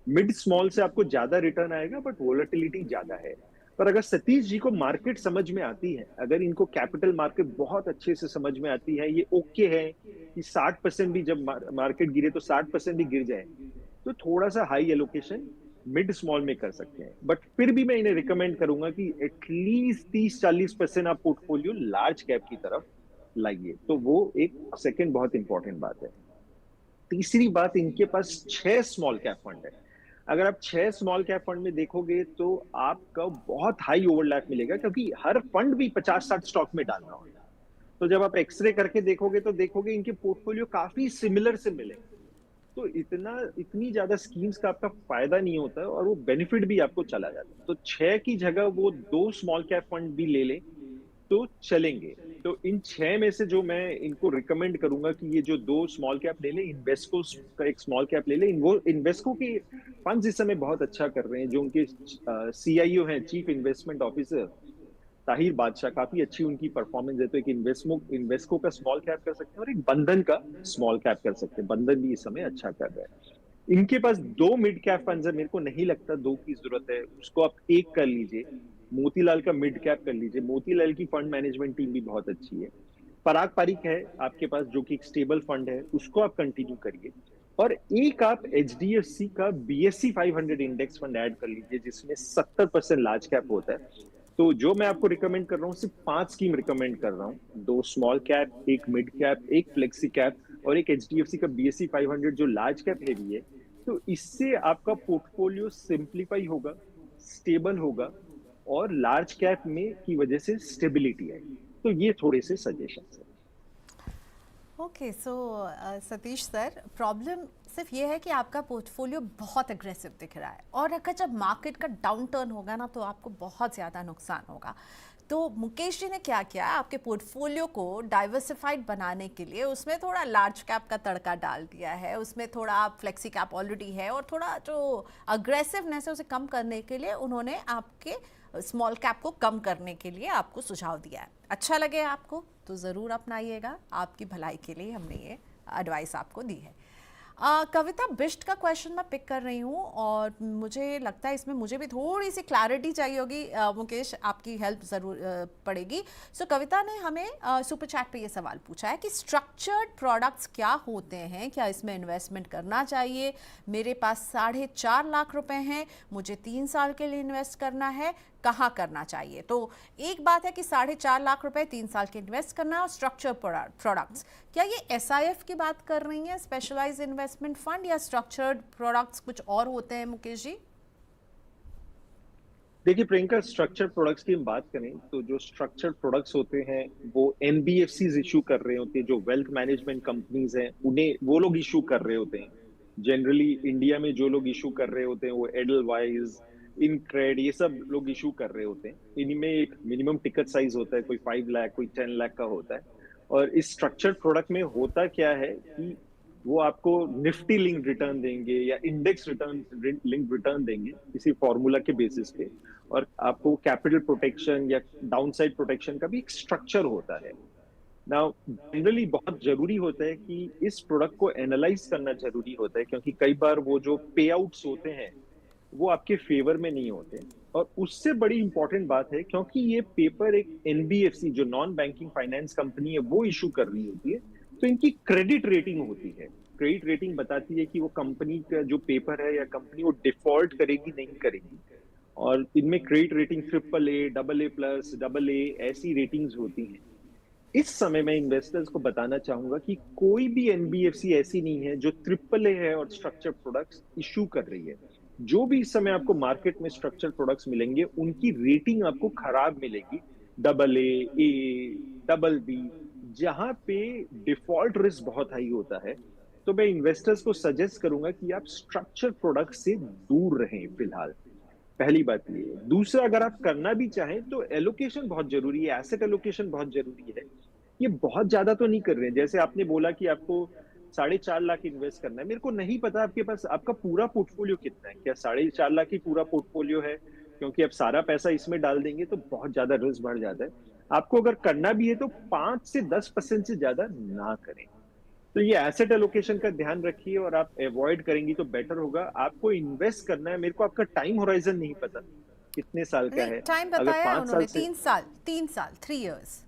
मिड स्मॉल से आपको ज्यादा रिटर्न आएगा बट वोलेटिलिटी ज्यादा है। पर अगर सतीश जी को मार्केट समझ में आती है, अगर इनको कैपिटल मार्केट बहुत अच्छे से समझ में आती है, ये ओके है कि 60% भी जब मार्केट गिरे तो 60% भी गिर जाए, तो थोड़ा सा हाई एलोकेशन मिड स्मॉल में कर सकते हैं। बट फिर भी मैं इन्हें रिकमेंड करूंगा कि एटलीस्ट 30-40% आप पोर्टफोलियो लार्ज कैप की तरफ लाइए। तो वो एक सेकंड बहुत इंपॉर्टेंट बात है। तीसरी बात, इनके पास 6 स्मॉल कैप फंड है। अगर आप 6 स्मॉल कैप फंड में देखोगे तो आपका बहुत हाई ओवरलैप मिलेगा, क्योंकि हर फंड भी 50-60 स्टॉक में डालना होगा। तो जब आप एक्सरे करके देखोगे तो देखोगे इनके पोर्टफोलियो काफी सिमिलर से मिले। तो इतनी ज्यादा स्कीम्स का आपका फायदा नहीं होता है और वो बेनिफिट भी आपको चला जाता है। तो 6 की जगह वो 2 स्मॉल कैप फंड भी ले लें तो चलेंगे। तो इन 6 में से जो मैं इनको रिकमेंड करूंगा कि ये जो 2 स्मॉल कैप ले लें, इन्वेस्को का एक स्मॉल कैप ले लें। वो इन्वेस्को के फंड्स इस समय बहुत अच्छा कर रहे हैं। जो उनके CIO हैं, चीफ इन्वेस्टमेंट ऑफिसर ताहिर बादशाह, काफी अच्छी उनकी परफॉर्मेंस है। तो एक इन्वेस्को का स्मॉल कैप कर सकते हैं और एक बंधन का स्मॉल कैप कर सकते हैं। बंधन भी इस समय अच्छा कर रहा है। इनके पास 2 मिड कैप फंड्स है, मेरे को नहीं लगता 2 की जरूरत है, उसको आप एक कर लीजिए। मोतीलाल का मिड कैप कर लीजिए। मोतीलाल की फंड मैनेजमेंट टीम भी बहुत अच्छी है। पराग पारिक है आपके पास जो कि एक स्टेबल फंड है, उसको आप कंटिन्यू करिए। और एक आप HDFC का BSE 500 इंडेक्स फंड ऐड कर लीजिए जिसमें 70% लार्ज कैप होता है। तो जो मैं आपको रिकमेंड कर रहा हूँ सिर्फ 5 स्कीम रिकमेंड कर रहा हूँ, 2 स्मॉल कैप, एक मिड कैप, एक फ्लेक्सी कैप और एक HDFC का BSE 500 जो लार्ज कैप हैवी है। तो इससे आपका पोर्टफोलियो सिंप्लीफाई होगा, स्टेबल होगा और लार्ज कैप में की वजह से स्टेबिलिटी आएगी। तो ये थोड़े से सजेशन है। ओके, सो सतीश सर, प्रॉब्लम सिर्फ ये है कि आपका पोर्टफोलियो बहुत एग्रेसिव दिख रहा है और अगर जब मार्केट का डाउन टर्न होगा ना तो आपको बहुत ज़्यादा नुकसान होगा। तो मुकेश जी ने क्या किया, आपके पोर्टफोलियो को डाइवर्सिफाइड बनाने के लिए उसमें थोड़ा लार्ज कैप का तड़का डाल दिया है, उसमें थोड़ा फ्लेक्सी कैप ऑलरेडी है और थोड़ा जो अग्रेसिवनेस है उसे कम करने के लिए उन्होंने आपके स्मॉल कैप को कम करने के लिए आपको सुझाव दिया है। अच्छा लगे आपको तो ज़रूर अपनाइएगा, आपकी भलाई के लिए हमने ये एडवाइस आपको दी है। कविता बिष्ट का क्वेश्चन मैं पिक कर रही हूँ और मुझे लगता है इसमें मुझे भी थोड़ी सी क्लैरिटी चाहिए होगी। मुकेश, आपकी हेल्प ज़रूर पड़ेगी। सो कविता ने हमें सुपर चैट पे ये सवाल पूछा है कि स्ट्रक्चर्ड प्रोडक्ट्स क्या होते हैं, क्या इसमें इन्वेस्टमेंट करना चाहिए? मेरे पास 4.5 लाख रुपए हैं, मुझे 3 साल के लिए इन्वेस्ट करना है, कहाँ करना चाहिए? तो एक बात है कि 4.5 लाख रुपए 3 साल के इन्वेस्ट करना है और स्ट्रक्चर प्रोडक्ट्स, क्या ये SIF की बात कर रही हैं, स्पेशलाइज्ड इन्वेस्टमेंट फंड, या स्ट्रक्चर्ड प्रोडक्ट्स कुछ और होते हैं मुकेश जी? देखिए प्रियंका, स्ट्रक्चर प्रोडक्ट्स की हम बात करें तो जो स्ट्रक्चर प्रोडक्ट्स होते हैं वो NBFCs इशू कर रहे होते हैं। जो वेल्थ मैनेजमेंट कंपनीज हैं उन्हें वो लोग इशू कर रहे होते हैं। जनरली इंडिया में जो लोग इशू कर रहे होते हैं वो एडलवाइज, इनक्रेड, ये सब लोग इशू कर रहे होते हैं। इनमें एक मिनिमम टिकट साइज होता है, कोई 5 लाख, कोई 10 लाख का होता है। और इस स्ट्रक्चर प्रोडक्ट में होता क्या है कि वो आपको निफ्टी लिंक रिटर्न देंगे या इंडेक्स रिटर्न लिंक रिटर्न देंगे किसी फॉर्मूला के बेसिस पे, और आपको कैपिटल प्रोटेक्शन या डाउनसाइड प्रोटेक्शन का भी एक स्ट्रक्चर होता है। नाउ जनरली बहुत जरूरी होता है कि इस प्रोडक्ट को एनालाइज करना जरूरी होता है, क्योंकि कई बार वो जो पे आउट्स होते हैं वो आपके फेवर में नहीं होते। और उससे बड़ी इंपॉर्टेंट बात है, क्योंकि ये पेपर एक NBFC जो नॉन बैंकिंग फाइनेंस कंपनी है वो इशू कर रही होती है, तो इनकी क्रेडिट रेटिंग होती है। क्रेडिट रेटिंग बताती है कि वो कंपनी का जो पेपर है या कंपनी वो डिफॉल्ट करेगी नहीं करेगी। और इनमें credit rating AAA, AA+, AA ऐसी रेटिंग्स होती हैं। इस समय मैं इन्वेस्टर्स को बताना चाहूंगा कि कोई भी NBFC ऐसी नहीं है जो AAA है और स्ट्रक्चर प्रोडक्ट्स इशू कर रही है। जो भी इस समय आपको मार्केट में स्ट्रक्चर प्रोडक्ट्स मिलेंगे उनकी रेटिंग आपको खराब मिलेगी, AA, A, BB, जहां पे डिफॉल्ट रिस्क बहुत हाई होता है। तो मैं इन्वेस्टर्स को सजेस्ट करूंगा कि आप स्ट्रक्चर प्रोडक्ट से दूर रहें फिलहाल। पहली बात ये है। दूसरा, अगर आप करना भी चाहें तो एलोकेशन बहुत जरूरी है, एसेट एलोकेशन बहुत जरूरी है। ये बहुत ज्यादा तो नहीं कर रहे हैं। जैसे आपने बोला कि आपको 4.5 लाख इन्वेस्ट करना है, मेरे को नहीं पता आपके पास आपका पूरा पोर्टफोलियो कितना है। क्या 4.5 लाख ही पूरा पोर्टफोलियो है? क्योंकि आप सारा पैसा इसमें डाल देंगे तो बहुत ज्यादा रिस्क बढ़ जाता है। आपको अगर करना भी है तो 5 से 10% से ज्यादा ना करें। तो ये एसेट एलोकेशन का ध्यान रखिए और आप अवॉइड करेंगी तो बेटर होगा। आपको इन्वेस्ट करना है, मेरे को आपका टाइम होराइजन नहीं पता कितने साल का है। टाइम बताया उन्होंने 3 साल, 3 इयर्स।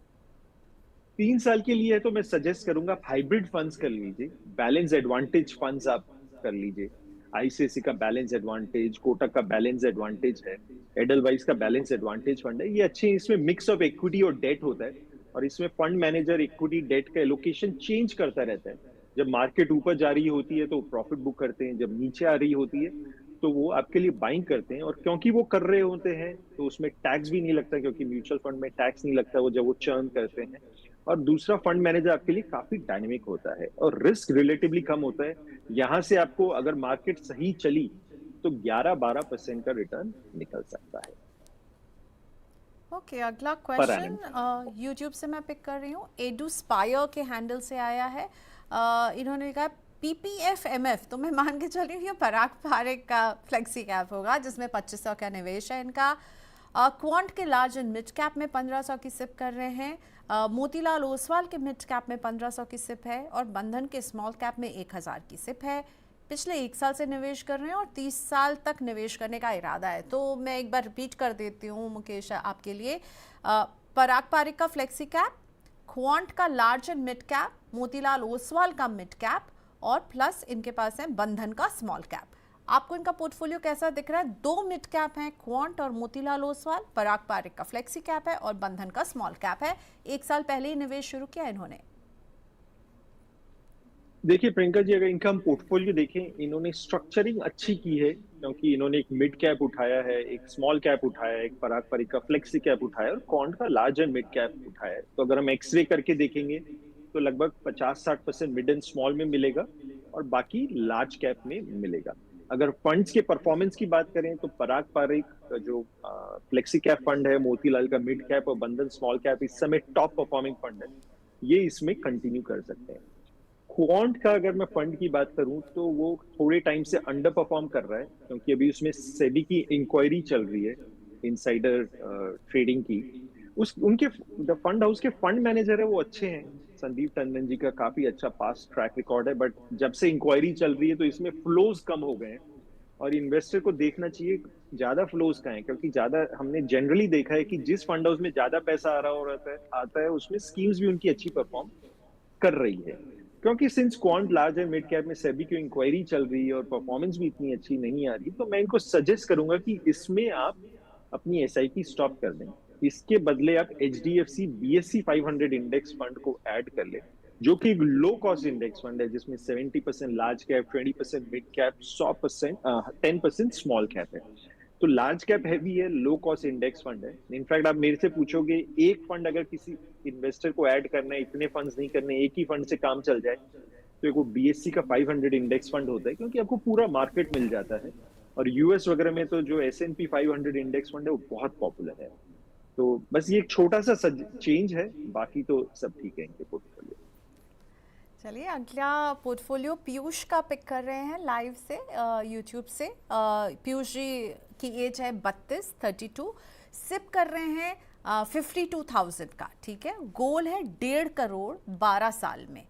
3 साल के लिए है तो मैं सजेस्ट करूंगा आप हाइब्रिड फंड्स कर लीजिए, बैलेंस एडवांटेज फंड्स आप कर लीजिए। ICICI का बैलेंस एडवांटेज, कोटक का बैलेंस एडवांटेज है, एडलवाइज का बैलेंस एडवांटेज फंड है। ये अच्छे, इसमें मिक्स ऑफ इक्विटी और डेट होता है और इसमें फंड मैनेजर इक्विटी डेट का एलोकेशन चेंज करता रहता है। जब मार्केट ऊपर जा रही होती है तो प्रॉफिट बुक करते हैं, जब नीचे आ रही होती है तो वो आपके लिए बाइंग करते हैं। और क्योंकि वो कर रहे होते हैं तो उसमें टैक्स भी नहीं लगता, क्योंकि म्यूचुअल फंड में टैक्स नहीं लगता वो जब वो चर्न करते हैं। और दूसरा फंड मैनेजर आपके लिए काफी डायनेमिक होता है और रिस्क रिलेटिवली कम होता है। यहाँ से आपको अगर मार्केट सही चली तो 11-12% का रिटर्न निकल सकता है ओके अगला पर क्वेश्चन यूट्यूब से मैं पिक कर रही हूँ, एडू स्पायर के हैंडल से आया है। इन्होंने कहा PPFMF, तो मैं मान के चल रही हूँ ये पराग पारेख का फ्लेक्सी कैप होगा जिसमें 2500 का निवेश है इनका। क्वांट के लार्ज एंड मिड कैप में 1500 की सिप कर रहे हैं। मोतीलाल ओसवाल के मिड कैप में 1500 की सिप है और बंधन के स्मॉल कैप में 1000 की सिप है। पिछले 1 साल से निवेश कर रहे हैं और 30 साल तक निवेश करने का इरादा है। तो मैं एक बार रिपीट कर देती हूँ मुकेश आपके लिए, पराग पारेख का फ्लेक्सी कैप, क्वांट का large and mid cap, Motilal Oswal का मिड कैप और प्लस इनके पास है बंधन का स्मॉल कैप। आपको इनका पोर्टफोलियो कैसा दिख रहा है? 2 मिड कैप हैं, क्वांट और मोतीलाल ओसवाल, पराग पारेख का फ्लेक्सी कैप है और बंधन का स्मॉल कैप है। 1 साल पहले ही निवेश शुरू किया इन्होंने। देखिए प्रियंका जी, अगर इनका हम पोर्टफोलियो देखें, इन्होंने स्ट्रक्चरिंग अच्छी की है क्योंकि इन्होंने एक मिड कैप उठाया है, एक स्मॉल कैप उठाया है, एक पराग पारेख का फ्लेक्सी कैप उठाया है और क्वांट का लार्ज एंड मिड कैप उठाया है। तो अगर हम एक्सरे करके देखेंगे तो लगभग 50-60% मिड एंड स्मॉल में मिलेगा और बाकी लार्ज कैप में मिलेगा। अगर फंड्स के परफॉर्मेंस की बात करें तो पराग पारेख का जो फ्लेक्सी कैप फंड है, मोतीलाल का मिड कैप और बंधन स्मॉल कैप इस समय टॉप परफॉर्मिंग फंड है, ये इसमें कंटिन्यू कर सकते हैं। क्वांट का अगर मैं फंड की बात करूं तो वो थोड़े टाइम से अंडर परफॉर्म कर रहा है क्योंकि अभी उसमें सेबी की इंक्वायरी चल रही है, इनसाइडर ट्रेडिंग की। उनके फंड हाउस के फंड मैनेजर है वो अच्छे हैं, संदीप टंडन जी का काफी अच्छा पास्ट ट्रैक रिकॉर्ड है, बट जब से इंक्वायरी चल रही है तो इसमें फ्लोज कम हो गए हैं और इन्वेस्टर को देखना चाहिए ज्यादा फ्लोज का है क्योंकि ज्यादा हमने जनरली देखा है कि जिस फंड हाउस में ज्यादा पैसा आ रहा आता है उसमें स्कीम्स भी उनकी अच्छी परफॉर्म कर रही है। क्योंकि since quant large and mid cap में सेबी की इंक्वायरी चल रही है और परफॉर्मेंस भी इतनी अच्छी नहीं आ रही, तो मैं इनको सजेस्ट करूंगा कि इसमें आप अपनी SIP स्टॉप कर दें। इसके बदले आप HDFC BSE 500 इंडेक्स फंड को ऐड कर लें, जो कि एक लो कॉस्ट इंडेक्स फंड है जिसमें 70% large cap, 20% mid cap, 10% small cap है। तो लार्ज कैप हैवी है, लो कॉस्ट इंडेक्स फंड है। इनफैक्ट आप मेरे से पूछोगे एक फंड अगर किसी इन्वेस्टर को ऐड करना है, इतने फंड्स नहीं करने, एक ही फंड से काम चल जाए, तो एक वो BSE का 500 इंडेक्स फंड होता है क्योंकि आपको पूरा मार्केट मिल जाता है। और US वगैरह में तो जो S&P 500 इंडेक्स फंड है वो बहुत पॉपुलर है। तो बस ये एक छोटा सा चेंज है, बाकी तो सब ठीक है इनके पोर्टफोलियो। चलिए अगला पोर्टफोलियो पीयूष का पिक कर रहे हैं लाइव से यूट्यूब से। पीयूष जी की एज है 32, सिप कर रहे हैं 52,000 का, ठीक है। गोल है 1.5 करोड़ 12 साल में।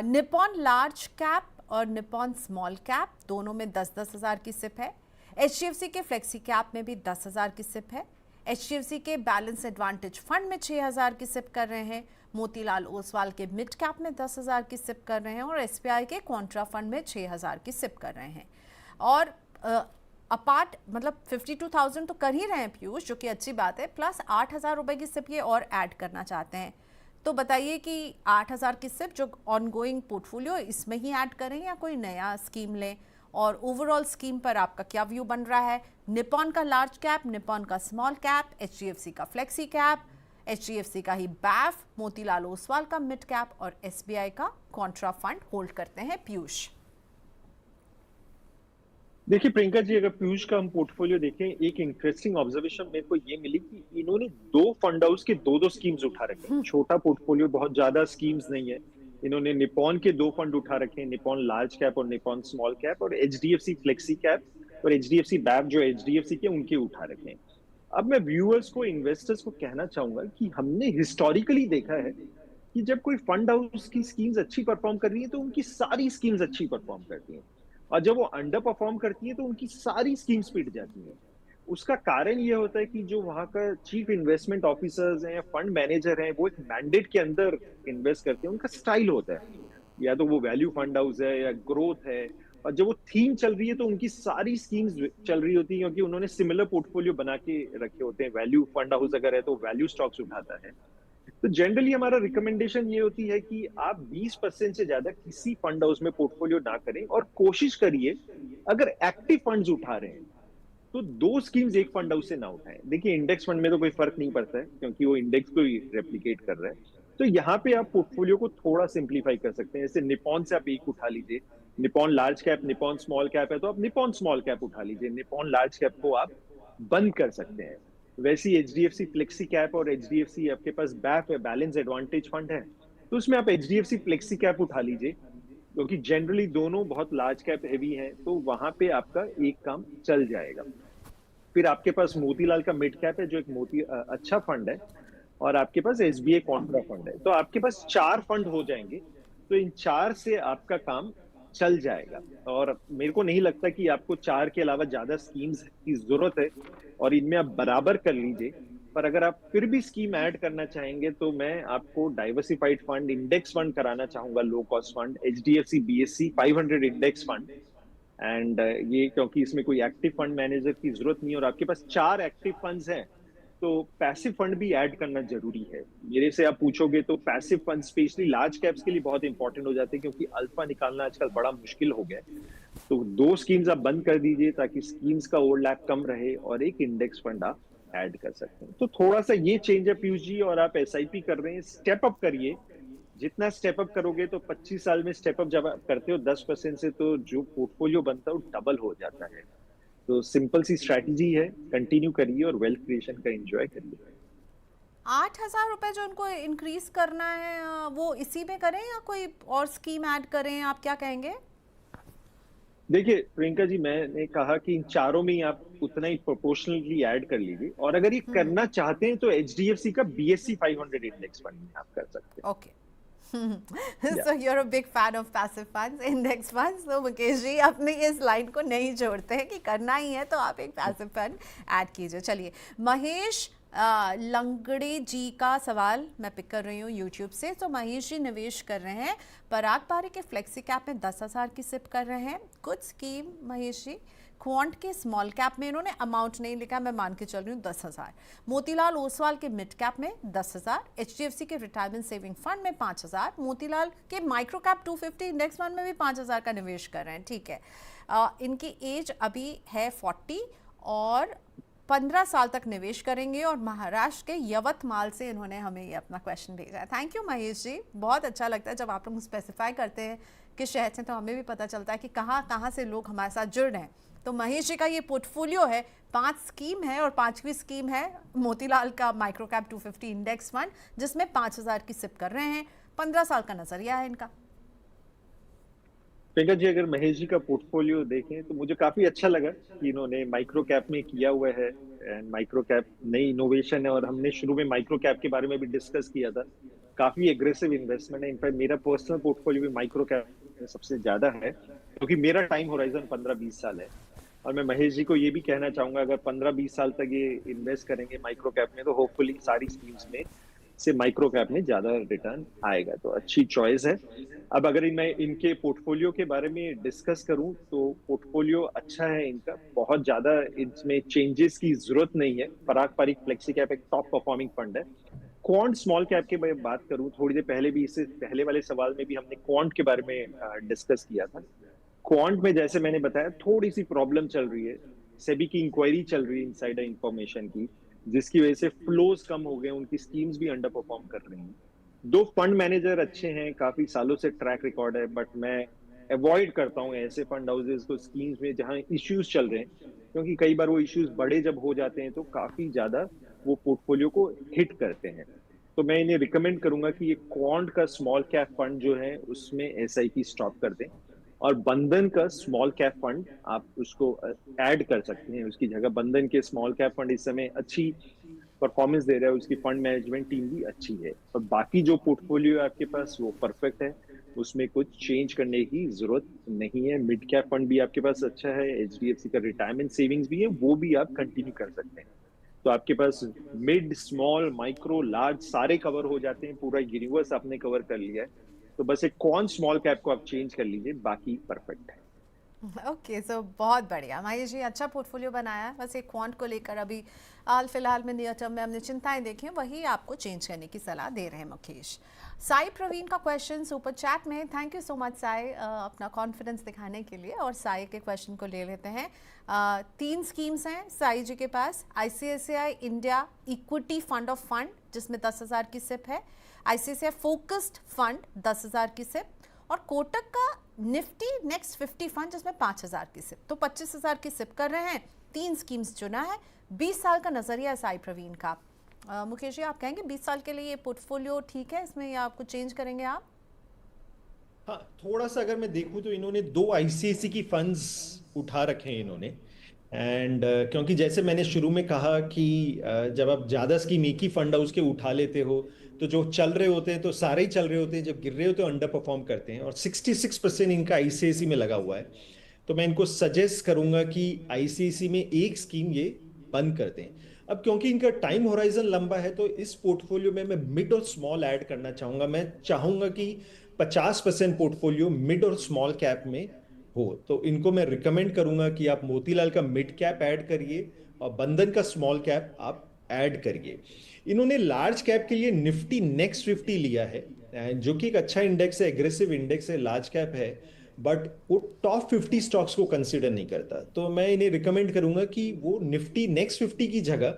निपॉन लार्ज कैप और निपॉन स्मॉल कैप दोनों में 10-10 हज़ार की सिप है। HDFC के फ्लेक्सी कैप में भी 10 हज़ार की सिप है। HDFC के बैलेंस एडवांटेज फंड में 6,000 की सिप कर रहे हैं। मोतीलाल ओसवाल के मिड कैप में 10,000 की सिप कर रहे हैं और SBI के कॉन्ट्रा फंड में 6,000 की सिप कर रहे हैं। और अपार्ट मतलब 52,000 तो कर ही रहे हैं पीयूष, जो कि अच्छी बात है, प्लस 8,000 रुपए की सिप ये और ऐड करना चाहते हैं। तो बताइए कि 8,000 की सिप जो ऑनगोइंग पोर्टफोलियो इसमें ही ऐड करें या कोई नया स्कीम लें, और ओवरऑल स्कीम पर आपका क्या व्यू बन रहा है? निपॉन का लार्ज कैप, निपॉन का स्मॉल कैप, HDFC का फ्लेक्सी कैप, HDFC का ही BAF, मोतीलाल ओसवाल का मिड कैप और SBI का कॉन्ट्रा फंड होल्ड करते हैं पीयूष। देखिए प्रियंका जी, अगर पीयूष का हम पोर्टफोलियो देखें, एक इंटरेस्टिंग ऑब्जर्वेशन मेरे को ये मिली कि इन्होंने 2 फंड हाउस के 2-2 स्कीम्स उठा रखे हैं। छोटा पोर्टफोलियो, बहुत ज्यादा स्कीम्स नहीं है। इन्होंने निपॉन के 2 फंड उठा रखे हैं, निपॉन लार्ज कैप और निपॉन स्मॉल कैप, और HDFC फ्लेक्सी कैप और HDFC BAF जो HDFC के उनके उठा रखे हैं। अब मैं व्यूअर्स को, इन्वेस्टर्स को कहना चाहूंगा कि हमने हिस्टोरिकली देखा है कि जब कोई फंड हाउस की स्कीम्स अच्छी परफॉर्म कर रही है तो उनकी सारी स्कीम्स अच्छी परफॉर्म करती हैं, और जब वो अंडर परफॉर्म करती है तो उनकी सारी स्कीम्स पिट जाती हैं। उसका कारण ये होता है कि जो वहां का चीफ इन्वेस्टमेंट ऑफिसर्स हैं या फंड मैनेजर हैं, वो एक मैंडेट के अंदर इन्वेस्ट करते हैं। उनका स्टाइल होता है, या तो वो वैल्यू फंड हाउस है या ग्रोथ है, और जब वो थीम चल रही है तो उनकी सारी स्कीम्स चल रही होती है क्योंकि उन्होंने सिमिलर पोर्टफोलियो बना के रखे होते हैं। वैल्यू फंड हाउस अगर है तो वैल्यू स्टॉक्स उठाता है। तो जनरली हमारा रिकमेंडेशन ये होती है कि आप 20% से ज्यादा किसी फंड हाउस में पोर्टफोलियो ना करें, और कोशिश करिए अगर एक्टिव फंड्स उठा रहे हैं तो 2 स्कीम्स एक फंड हाउस से ना उठाएं। देखिए इंडेक्स फंड में तो कोई फर्क नहीं पड़ता है क्योंकि वो इंडेक्स को ही रेप्लिकेट कर रहा है, तो यहाँ पे आप पोर्टफोलियो को थोड़ा सिंप्लीफाई कर सकते हैं। जैसे निपॉन से आप एक उठा लीजिए, Nippon large cap, Nippon small cap है तो आप निपॉन स्मॉल कैप उठा लीजिए, निपॉन लार्ज कैप को आप बंद कर सकते हैं। वैसे ही एचडीएफसी फ्लेक्सी कैप और एचडीएफसी आपके पास बैफ है, बैलेंस एडवांटेज फंड है, तो उसमें आप एचडीएफसी फ्लेक्सी कैप उठा लीजिए, क्योंकि जनरली दोनों बहुत लार्ज कैप हेवी हैं, तो वहां पे आपका एक काम चल जाएगा। फिर आपके पास मोतीलाल का मिड कैप है जो एक अच्छा फंड है, और आपके पास एसबीआई कॉन्ट्रा फंड है। तो आपके पास 4 फंड हो जाएंगे, तो इन 4 से आपका काम चल जाएगा। और मेरे को नहीं लगता कि आपको 4 के अलावा ज्यादा स्कीम्स की जरूरत है, और इनमें आप बराबर कर लीजिए। पर अगर आप फिर भी स्कीम ऐड करना चाहेंगे तो मैं आपको डाइवर्सिफाइड फंड, इंडेक्स फंड कराना चाहूंगा, low cost fund, HDFC BSc 500 index fund. And ये क्योंकि इसमें कोई एक्टिव फंड मैनेजर की जरूरत नहीं है और आपके पास 4 एक्टिव फंड्स हैं, तो पैसिव फंड भी ऐड करना जरूरी है। मेरे से आप पूछोगे तो passive fund specially large caps के लिए बहुत इंपॉर्टेंट हो जाते हैं, क्योंकि अल्फा निकालना आजकल बड़ा मुश्किल हो गया है। तो 2 स्कीम्स आप बंद कर दीजिए ताकि स्कीम्स का ओवरलैप कम रहे, और एक इंडेक्स फंड आप ऐड कर सकते हैं। तो थोड़ा सा ये चेंज है पीयूष जी। और आप एसआईपी कर रहे हैं, स्टेप अप करिए। जितना स्टेप अप करोगे तो 25 साल में स्टेप अप जब आप करते हो 10% से, तो जो पोर्टफोलियो बनता है वो डबल हो जाता है। तो सिंपल सी स्ट्रैटेजी है, कंटिन्यू करिए और वेल्थ क्रिएशन का एंजॉय करिए। 8,000 रुपए जो उनको इंक्रीज करना है वो इसी में करें या कोई और स्कीम ऐड करें, आप क्या कहेंगे? देखिए प्रियंका जी, मैंने कहा कि इन चारों में ही आप उतना ही प्रोपोर्शनली ऐड कर लीजिए, और अगर ये करना चाहते हैं तो एचडीएफसी का बीएससी 500 इंडेक्स फंड में आप कर सकते हैं। Okay, so you're a big fan of passive funds, index funds. तो मुकेश जी अपनी इस लाइन को नहीं जोड़ते हैं कि करना ही है तो आप एक पैसिव फंड ऐड कीजिए। चलिए, महेश लंगड़े जी का सवाल मैं पिक कर रही हूँ यूट्यूब से। तो महेश जी निवेश कर रहे हैं पराग पारी के फ्लेक्सी कैप में 10,000 की सिप कर रहे हैं। कुछ स्कीम महेश जी क्वांट के स्मॉल कैप में, इन्होंने अमाउंट नहीं लिखा, मैं मान के चल रही हूँ 10,000। मोतीलाल ओसवाल के मिड कैप में 10,000, एचडीएफसी के रिटायरमेंट सेविंग फंड में 5,000, मोतीलाल के माइक्रो कैप 250 इंडेक्स फंड में भी 5,000 का निवेश कर रहे हैं। ठीक है, इनकी एज अभी है 40 और 15 साल तक निवेश करेंगे, और महाराष्ट्र के यवतमाल से इन्होंने हमें ये अपना क्वेश्चन भेजा है। थैंक यू महेश जी, बहुत अच्छा लगता है जब आप लोग स्पेसिफाई करते हैं किस शहर से, तो हमें भी पता चलता है कि कहाँ से लोग हमारे साथ जुड़ रहे हैं। तो महेश जी का ये पोर्टफोलियो है, 5 स्कीम है, और 5वीं स्कीम है मोतीलाल का माइक्रो कैप 250 इंडेक्स फंड, जिसमें 5,000 की सिप कर रहे हैं। 15 साल का नजरिया है इनका। प्रियंका जी, अगर महेश जी का पोर्टफोलियो देखें तो मुझे काफी अच्छा लगा कि इन्होंने माइक्रो कैप में किया हुआ है, एंड माइक्रो कैप नई इनोवेशन है, और हमने शुरू में माइक्रो कैप के बारे में भी डिस्कस किया था। काफी एग्रेसिव इन्वेस्टमेंट है। इनफैक्ट मेरा पर्सनल पोर्टफोलियो भी माइक्रो कैप में सबसे ज्यादा है, क्योंकि मेरा टाइम होराइजन 15-20 साल है। और मैं महेश जी को ये भी कहना चाहूंगा, अगर 15-20 साल तक ये इन्वेस्ट करेंगे माइक्रो कैप में, तो होपफुली सारी स्कीम्स में से माइक्रो कैप में ज्यादा रिटर्न आएगा। तो अच्छी चॉइस है। अब अगर मैं इनके पोर्टफोलियो के बारे में डिस्कस करूं तो पोर्टफोलियो अच्छा है इनका, बहुत ज्यादा इसमें चेंजेस की जरूरत नहीं है। पराग पारिक फ्लेक्सी कैप एक टॉप परफॉर्मिंग फंड है। क्वांट स्मॉल कैप के बारे में बात करूं, थोड़ी देर पहले भी, इससे पहले वाले सवाल में भी हमने क्वांट के बारे में डिस्कस किया था। क्वांट में जैसे मैंने बताया थोड़ी सी प्रॉब्लम चल रही है, सेबी की इंक्वायरी चल रही है इनसाइडर इंफॉर्मेशन की, जिसकी वजह से फ्लोज कम हो गए, उनकी स्कीम्स भी अंडर परफॉर्म कर रही हैं। 2 फंड मैनेजर अच्छे हैं, काफी सालों से ट्रैक रिकॉर्ड है, बट मैं अवॉइड करता हूं ऐसे फंड हाउसेस को स्कीम्स में जहां इश्यूज चल रहे हैं, क्योंकि कई बार वो इश्यूज बड़े जब हो जाते हैं तो काफी ज्यादा वो पोर्टफोलियो को हिट करते हैं। तो मैं इन्हें रिकमेंड करूंगा कि ये क्वांट का स्मॉल कैप फंड जो है उसमें एसआईपी स्टॉप कर दें, और बंधन का स्मॉल कैप फंड आप उसको ऐड कर सकते हैं उसकी जगह। बंधन के स्मॉल कैप फंड इस समय अच्छी परफॉर्मेंस दे रहा है, उसकी फंड मैनेजमेंट टीम भी अच्छी है, और बाकी जो पोर्टफोलियो है आपके पास वो परफेक्ट है, उसमें कुछ चेंज करने की जरूरत नहीं है। मिड कैप फंड भी आपके पास अच्छा है, एचडीएफसी का रिटायरमेंट सेविंग्स भी है, वो भी आप कंटिन्यू कर सकते हैं। तो आपके पास मिड, स्मॉल, माइक्रो, लार्ज सारे कवर हो जाते हैं, पूरा यूनिवर्स आपने कवर कर लिया है। तो बस एक कौन स्मॉल कैप को आप चेंज कर लीजिए, बाकी परफेक्ट है। ओके, सो बहुत बढ़िया महेश जी, अच्छा पोर्टफोलियो बनाया है। बस एक क्वांट को लेकर अभी हाल फिलहाल में नियर टर्म में हमने चिंताएं देखी हैं, वही आपको चेंज करने की सलाह दे रहे हैं मुकेश। साई प्रवीण का क्वेश्चन सुपर चैट में, thank you so much Sai अपना कॉन्फिडेंस दिखाने के लिए। और साई के क्वेश्चन को ले लेते हैं। 3 स्कीम्स हैं साई जी के पास। ICICI India equity fund of fund, जिसमें 10,000 की सिप है। आईसीआईसीआई फोकस्ड फंड 10,000 की सिप और कोटक का निफ्टी नेक्स्ट 50 फंड जिसमें 5,000 की सिप, तो 25,000 की सिप कर रहे हैं। 3 स्कीम्स चुना है। 20 साल का नजरिया साई प्रवीण का। मुकेश जी, आप कहेंगे 20 साल के लिए ये पोर्टफोलियो ठीक है इसमें, या आपको चेंज करेंगे आप? हाँ, थोड़ा सा अगर मैं देखूं तो इन्होंने 2 आईसीआईसी की फंड्स उठा रखे हैं इन्होंने। एंड क्योंकि जैसे मैंने शुरू में कहा कि जब आप ज्यादा स्कीम एक ही फंड हाउस के उठा लेते हो तो जो चल रहे होते हैं तो सारे ही चल रहे होते हैं, जब गिर रहे होते हैं अंडर परफॉर्म करते हैं, और 66% इनका आईसीआईसी में लगा हुआ है। तो मैं इनको सजेस्ट करूंगा कि आईसीआईसी में एक स्कीम ये बंद कर दें। अब क्योंकि इनका टाइम होराइजन लंबा है तो इस पोर्टफोलियो में मैं मिड और स्मॉल ऐड करना चाहूंगा। मैं चाहूंगा कि 50% पोर्टफोलियो मिड और स्मॉल कैप में हो, तो इनको मैं रिकमेंड करूंगा कि आप मोतीलाल का मिड कैप ऐड करिए और बंधन का स्मॉल कैप आप ऐड करिए। इन्होंने लार्ज कैप के लिए निफ्टी नेक्स्ट 50 लिया है, जो कि एक अच्छा इंडेक्स है, एग्रेसिव इंडेक्स है, लार्ज कैप है, बट वो टॉप 50 स्टॉक्स को कंसीडर नहीं करता। तो मैं इन्हें रिकमेंड करूंगा कि वो निफ्टी नेक्स्ट 50 की जगह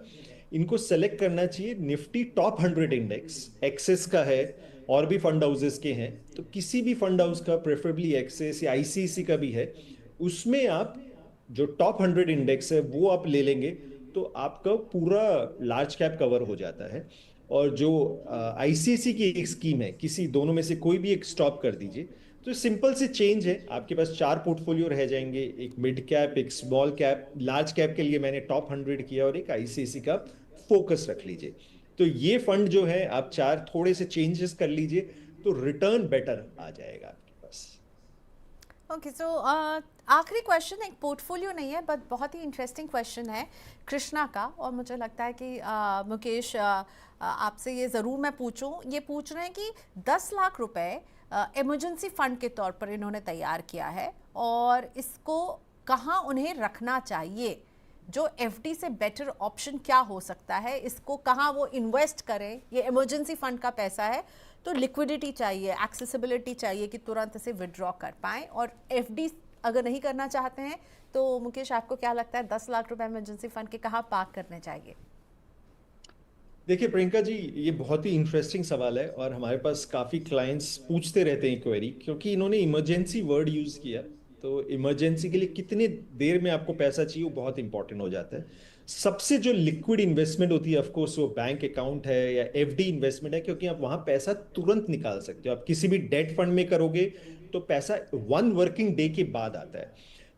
इनको सेलेक्ट करना चाहिए निफ्टी टॉप 100 इंडेक्स। एक्सेस का है और भी फंड हाउसेस के हैं, तो किसी भी फंड हाउस का, प्रेफरेबली एक्सेस या आईसीआईसी का भी है, उसमें आप जो टॉप 100 इंडेक्स है वो आप ले लेंगे तो आपका पूरा लार्ज कैप कवर हो जाता है। और जो आईसीआईसी की एक स्कीम है, किसी दोनों में से कोई भी एक स्टॉप कर दीजिए। तो सिंपल से चेंज है, आपके पास 4 पोर्टफोलियो रह जाएंगे, एक मिड कैप, एक स्मॉल कैप, लार्ज कैप के लिए मैंने टॉप 100 किया और एक आईसीआईसी का फोकस रख लीजिए। तो ये फंड जो है आप 4 थोड़े से चेंजेस कर लीजिए तो रिटर्न बेटर आ जाएगा आपके पास। ओके, सो आखिरी क्वेश्चन एक पोर्टफोलियो नहीं है बट बहुत ही इंटरेस्टिंग क्वेश्चन है कृष्णा का, और मुझे लगता है कि मुकेश आपसे ये ज़रूर मैं पूछूं। ये पूछ रहे हैं कि 10 लाख रुपए इमरजेंसी फंड के तौर पर इन्होंने तैयार किया है और इसको कहाँ उन्हें रखना चाहिए, जो एफडी से बेटर ऑप्शन क्या हो सकता है, इसको कहाँ वो इन्वेस्ट करें। ये इमरजेंसी फंड का पैसा है तो लिक्विडिटी चाहिए, एक्सेसिबिलिटी चाहिए कि तुरंत इसे विड्रॉ कर पाएं, और एफडी अगर नहीं करना चाहते हैं तो मुकेश आपको क्या लगता है 10 लाख रुपए इमरजेंसी फंड के कहाँ पार्क करने चाहिए? देखिए प्रियंका जी, ये बहुत ही इंटरेस्टिंग सवाल है और हमारे पास काफ़ी क्लाइंट्स पूछते रहते हैं क्वेरी, क्योंकि इन्होंने इमरजेंसी वर्ड यूज़ किया। तो इमरजेंसी के लिए कितने देर में आपको पैसा चाहिए वो बहुत इंपॉर्टेंट हो जाता है। सबसे जो लिक्विड इन्वेस्टमेंट होती है ऑफकोर्स वो बैंक अकाउंट है या एफडी इन्वेस्टमेंट है, क्योंकि आप वहां पैसा तुरंत निकाल सकते हो। आप किसी भी डेट फंड में करोगे तो पैसा 1 वर्किंग डे के बाद आता है।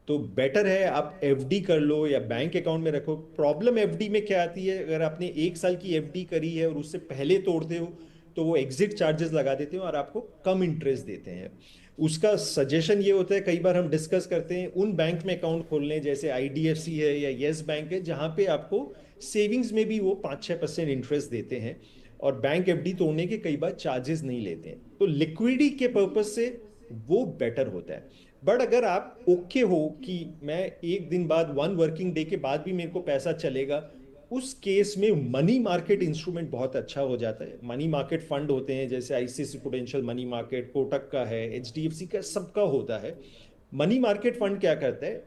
तो बेटर है आप एफडी कर लो या बैंक अकाउंट में रखो। प्रॉब्लम एफडी में क्या आती है, अगर आपने 1 साल की एफडी करी है और उससे पहले तोड़ते हो तो वो एग्जिट चार्जेस लगा देते हो और आपको कम इंटरेस्ट देते हैं। उसका सजेशन ये होता है, कई बार हम डिस्कस करते हैं उन बैंक में अकाउंट खोलने, जैसे आईडीएफसी है या येस बैंक है, जहां पे आपको सेविंग्स में भी वो 5-6% इंटरेस्ट देते हैं और बैंक एफडी तोड़ने के कई बार चार्जेस नहीं लेते हैं। तो लिक्विडिटी के पर्पज से वो बेटर होता है। बट अगर आप ओके हो कि मैं 1 दिन बाद 1 वर्किंग डे के बाद भी मेरे को पैसा चलेगा, उस केस में मनी मार्केट इंस्ट्रूमेंट बहुत अच्छा हो जाता है। मनी मार्केट फंड होते हैं जैसे ICICI prudential money market, Kotak का है, एचडीएफसी का, सबका होता है। मनी मार्केट फंड क्या करता है,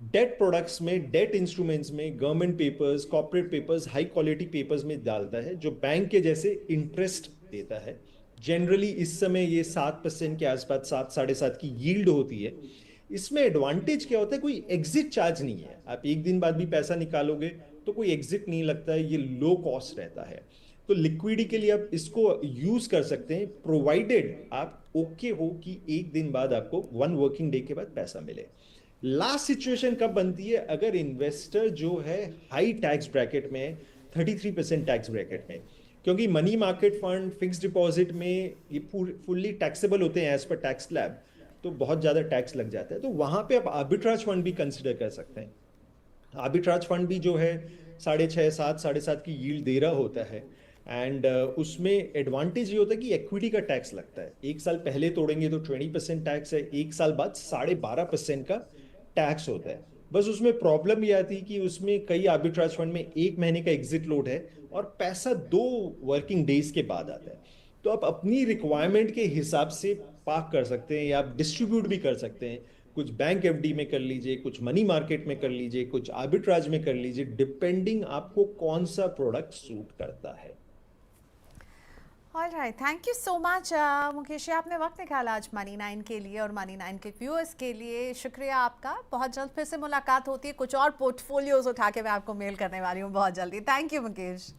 डेट प्रोडक्ट्स में, डेट इंस्ट्रूमेंट्स में, government papers, corporate papers, high quality papers में डालता है जो बैंक के जैसे इंटरेस्ट देता है। जनरली इस समय ये 7% के आसपास, 7-7.5 की यील्ड होती है। इसमें एडवांटेज क्या होता है, कोई एग्जिट चार्ज नहीं है। आप 1 दिन बाद भी पैसा निकालोगे तो कोई एग्जिट नहीं लगता है, ये लो कॉस्ट रहता है। तो लिक्विडिटी के लिए आप इसको यूज कर सकते हैं, प्रोवाइडेड आप ओके हो कि 1 दिन बाद आपको 1 वर्किंग डे के बाद पैसा मिले। लास्ट सिचुएशन कब बनती है, अगर इन्वेस्टर जो है हाई टैक्स ब्रैकेट में, 33% टैक्स ब्रैकेट में, क्योंकि money market fund, fix deposit में ये फुल्ली टैक्सेबल होते हैं एज पर टैक्स स्लैब, तो बहुत ज्यादा टैक्स लग जाता है। तो वहां पे आप आर्बिट्राज फंड भी कंसिडर कर सकते हैं। आर्बिट्राज फंड भी जो है 6.5, 7.5 की यील्ड दे रहा होता है। एंड उसमें एडवांटेज ये होता है कि इक्विटी का टैक्स लगता है। 1 साल पहले तोड़ेंगे तो 20% टैक्स है, 1 साल बाद 12.5% का टैक्स होता है। बस उसमें प्रॉब्लम ये आती है कि उसमें कई आर्बिट्राज फंड में 1 महीने का एग्जिट लोड है और पैसा 2 वर्किंग डेज के बाद आता है। तो आप अपनी रिक्वायरमेंट के हिसाब से पार्क कर सकते हैं या आप डिस्ट्रीब्यूट भी कर सकते हैं। कुछ बैंक एफडी में कर लीजिए, कुछ मनी मार्केट में कर लीजिए, कुछ आर्बिट्राज में कर लीजिए, डिपेंडिंग आपको कौन सा प्रोडक्ट सूट करता है। Alright, thank you so much Mukesh ji, आपने वक्त निकाला आज मनी 9 के लिए और मनी 9 के व्यूअर्स के लिए। शुक्रिया आपका। बहुत जल्द फिर से मुलाकात होती है, कुछ और पोर्टफोलियोज उठा के मैं आपको मेल करने वाली हूँ बहुत जल्दी। Thank you Mukesh.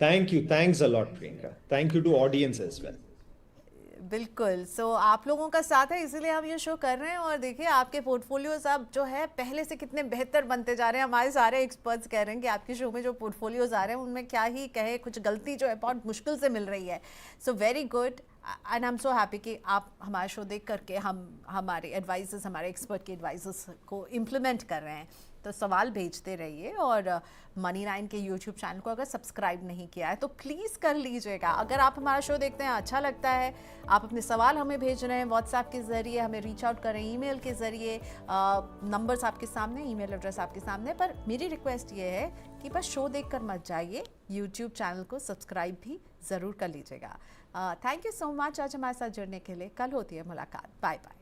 Thank you, thanks a lot Priyanka, thank you to audience as well. बिल्कुल, सो आप लोगों का साथ है इसीलिए हम ये शो कर रहे हैं। और देखिए आपके पोर्टफोलियोज अब जो है पहले से कितने बेहतर बनते जा रहे हैं। हमारे सारे एक्सपर्ट्स कह रहे हैं कि आपके शो में जो पोर्टफोलियोज आ रहे हैं उनमें क्या ही कहे, कुछ गलती जो है बहुत मुश्किल से मिल रही है। So very good and I am so happy कि आप हमारा शो देख करके हमारे एडवाइजेस, हमारे एक्सपर्ट के एडवाइजेस को इम्प्लीमेंट कर रहे हैं। तो सवाल भेजते रहिए और मनी 9 के यूट्यूब चैनल को अगर सब्सक्राइब नहीं किया है तो प्लीज़ कर लीजिएगा। अगर आप हमारा शो देखते हैं, अच्छा लगता है, आप अपने सवाल हमें भेज रहे हैं व्हाट्सएप के ज़रिए, हमें रीच आउट करें ईमेल के ज़रिए। नंबर्स आपके सामने, ईमेल एड्रेस आपके सामने। पर मेरी रिक्वेस्ट ये है कि बस शो देखकर मत जाइए, यूट्यूब चैनल को सब्सक्राइब भी ज़रूर कर लीजिएगा। थैंक यू सो मच आज हमारे साथ जुड़ने के लिए। कल होती है मुलाकात। Bye bye.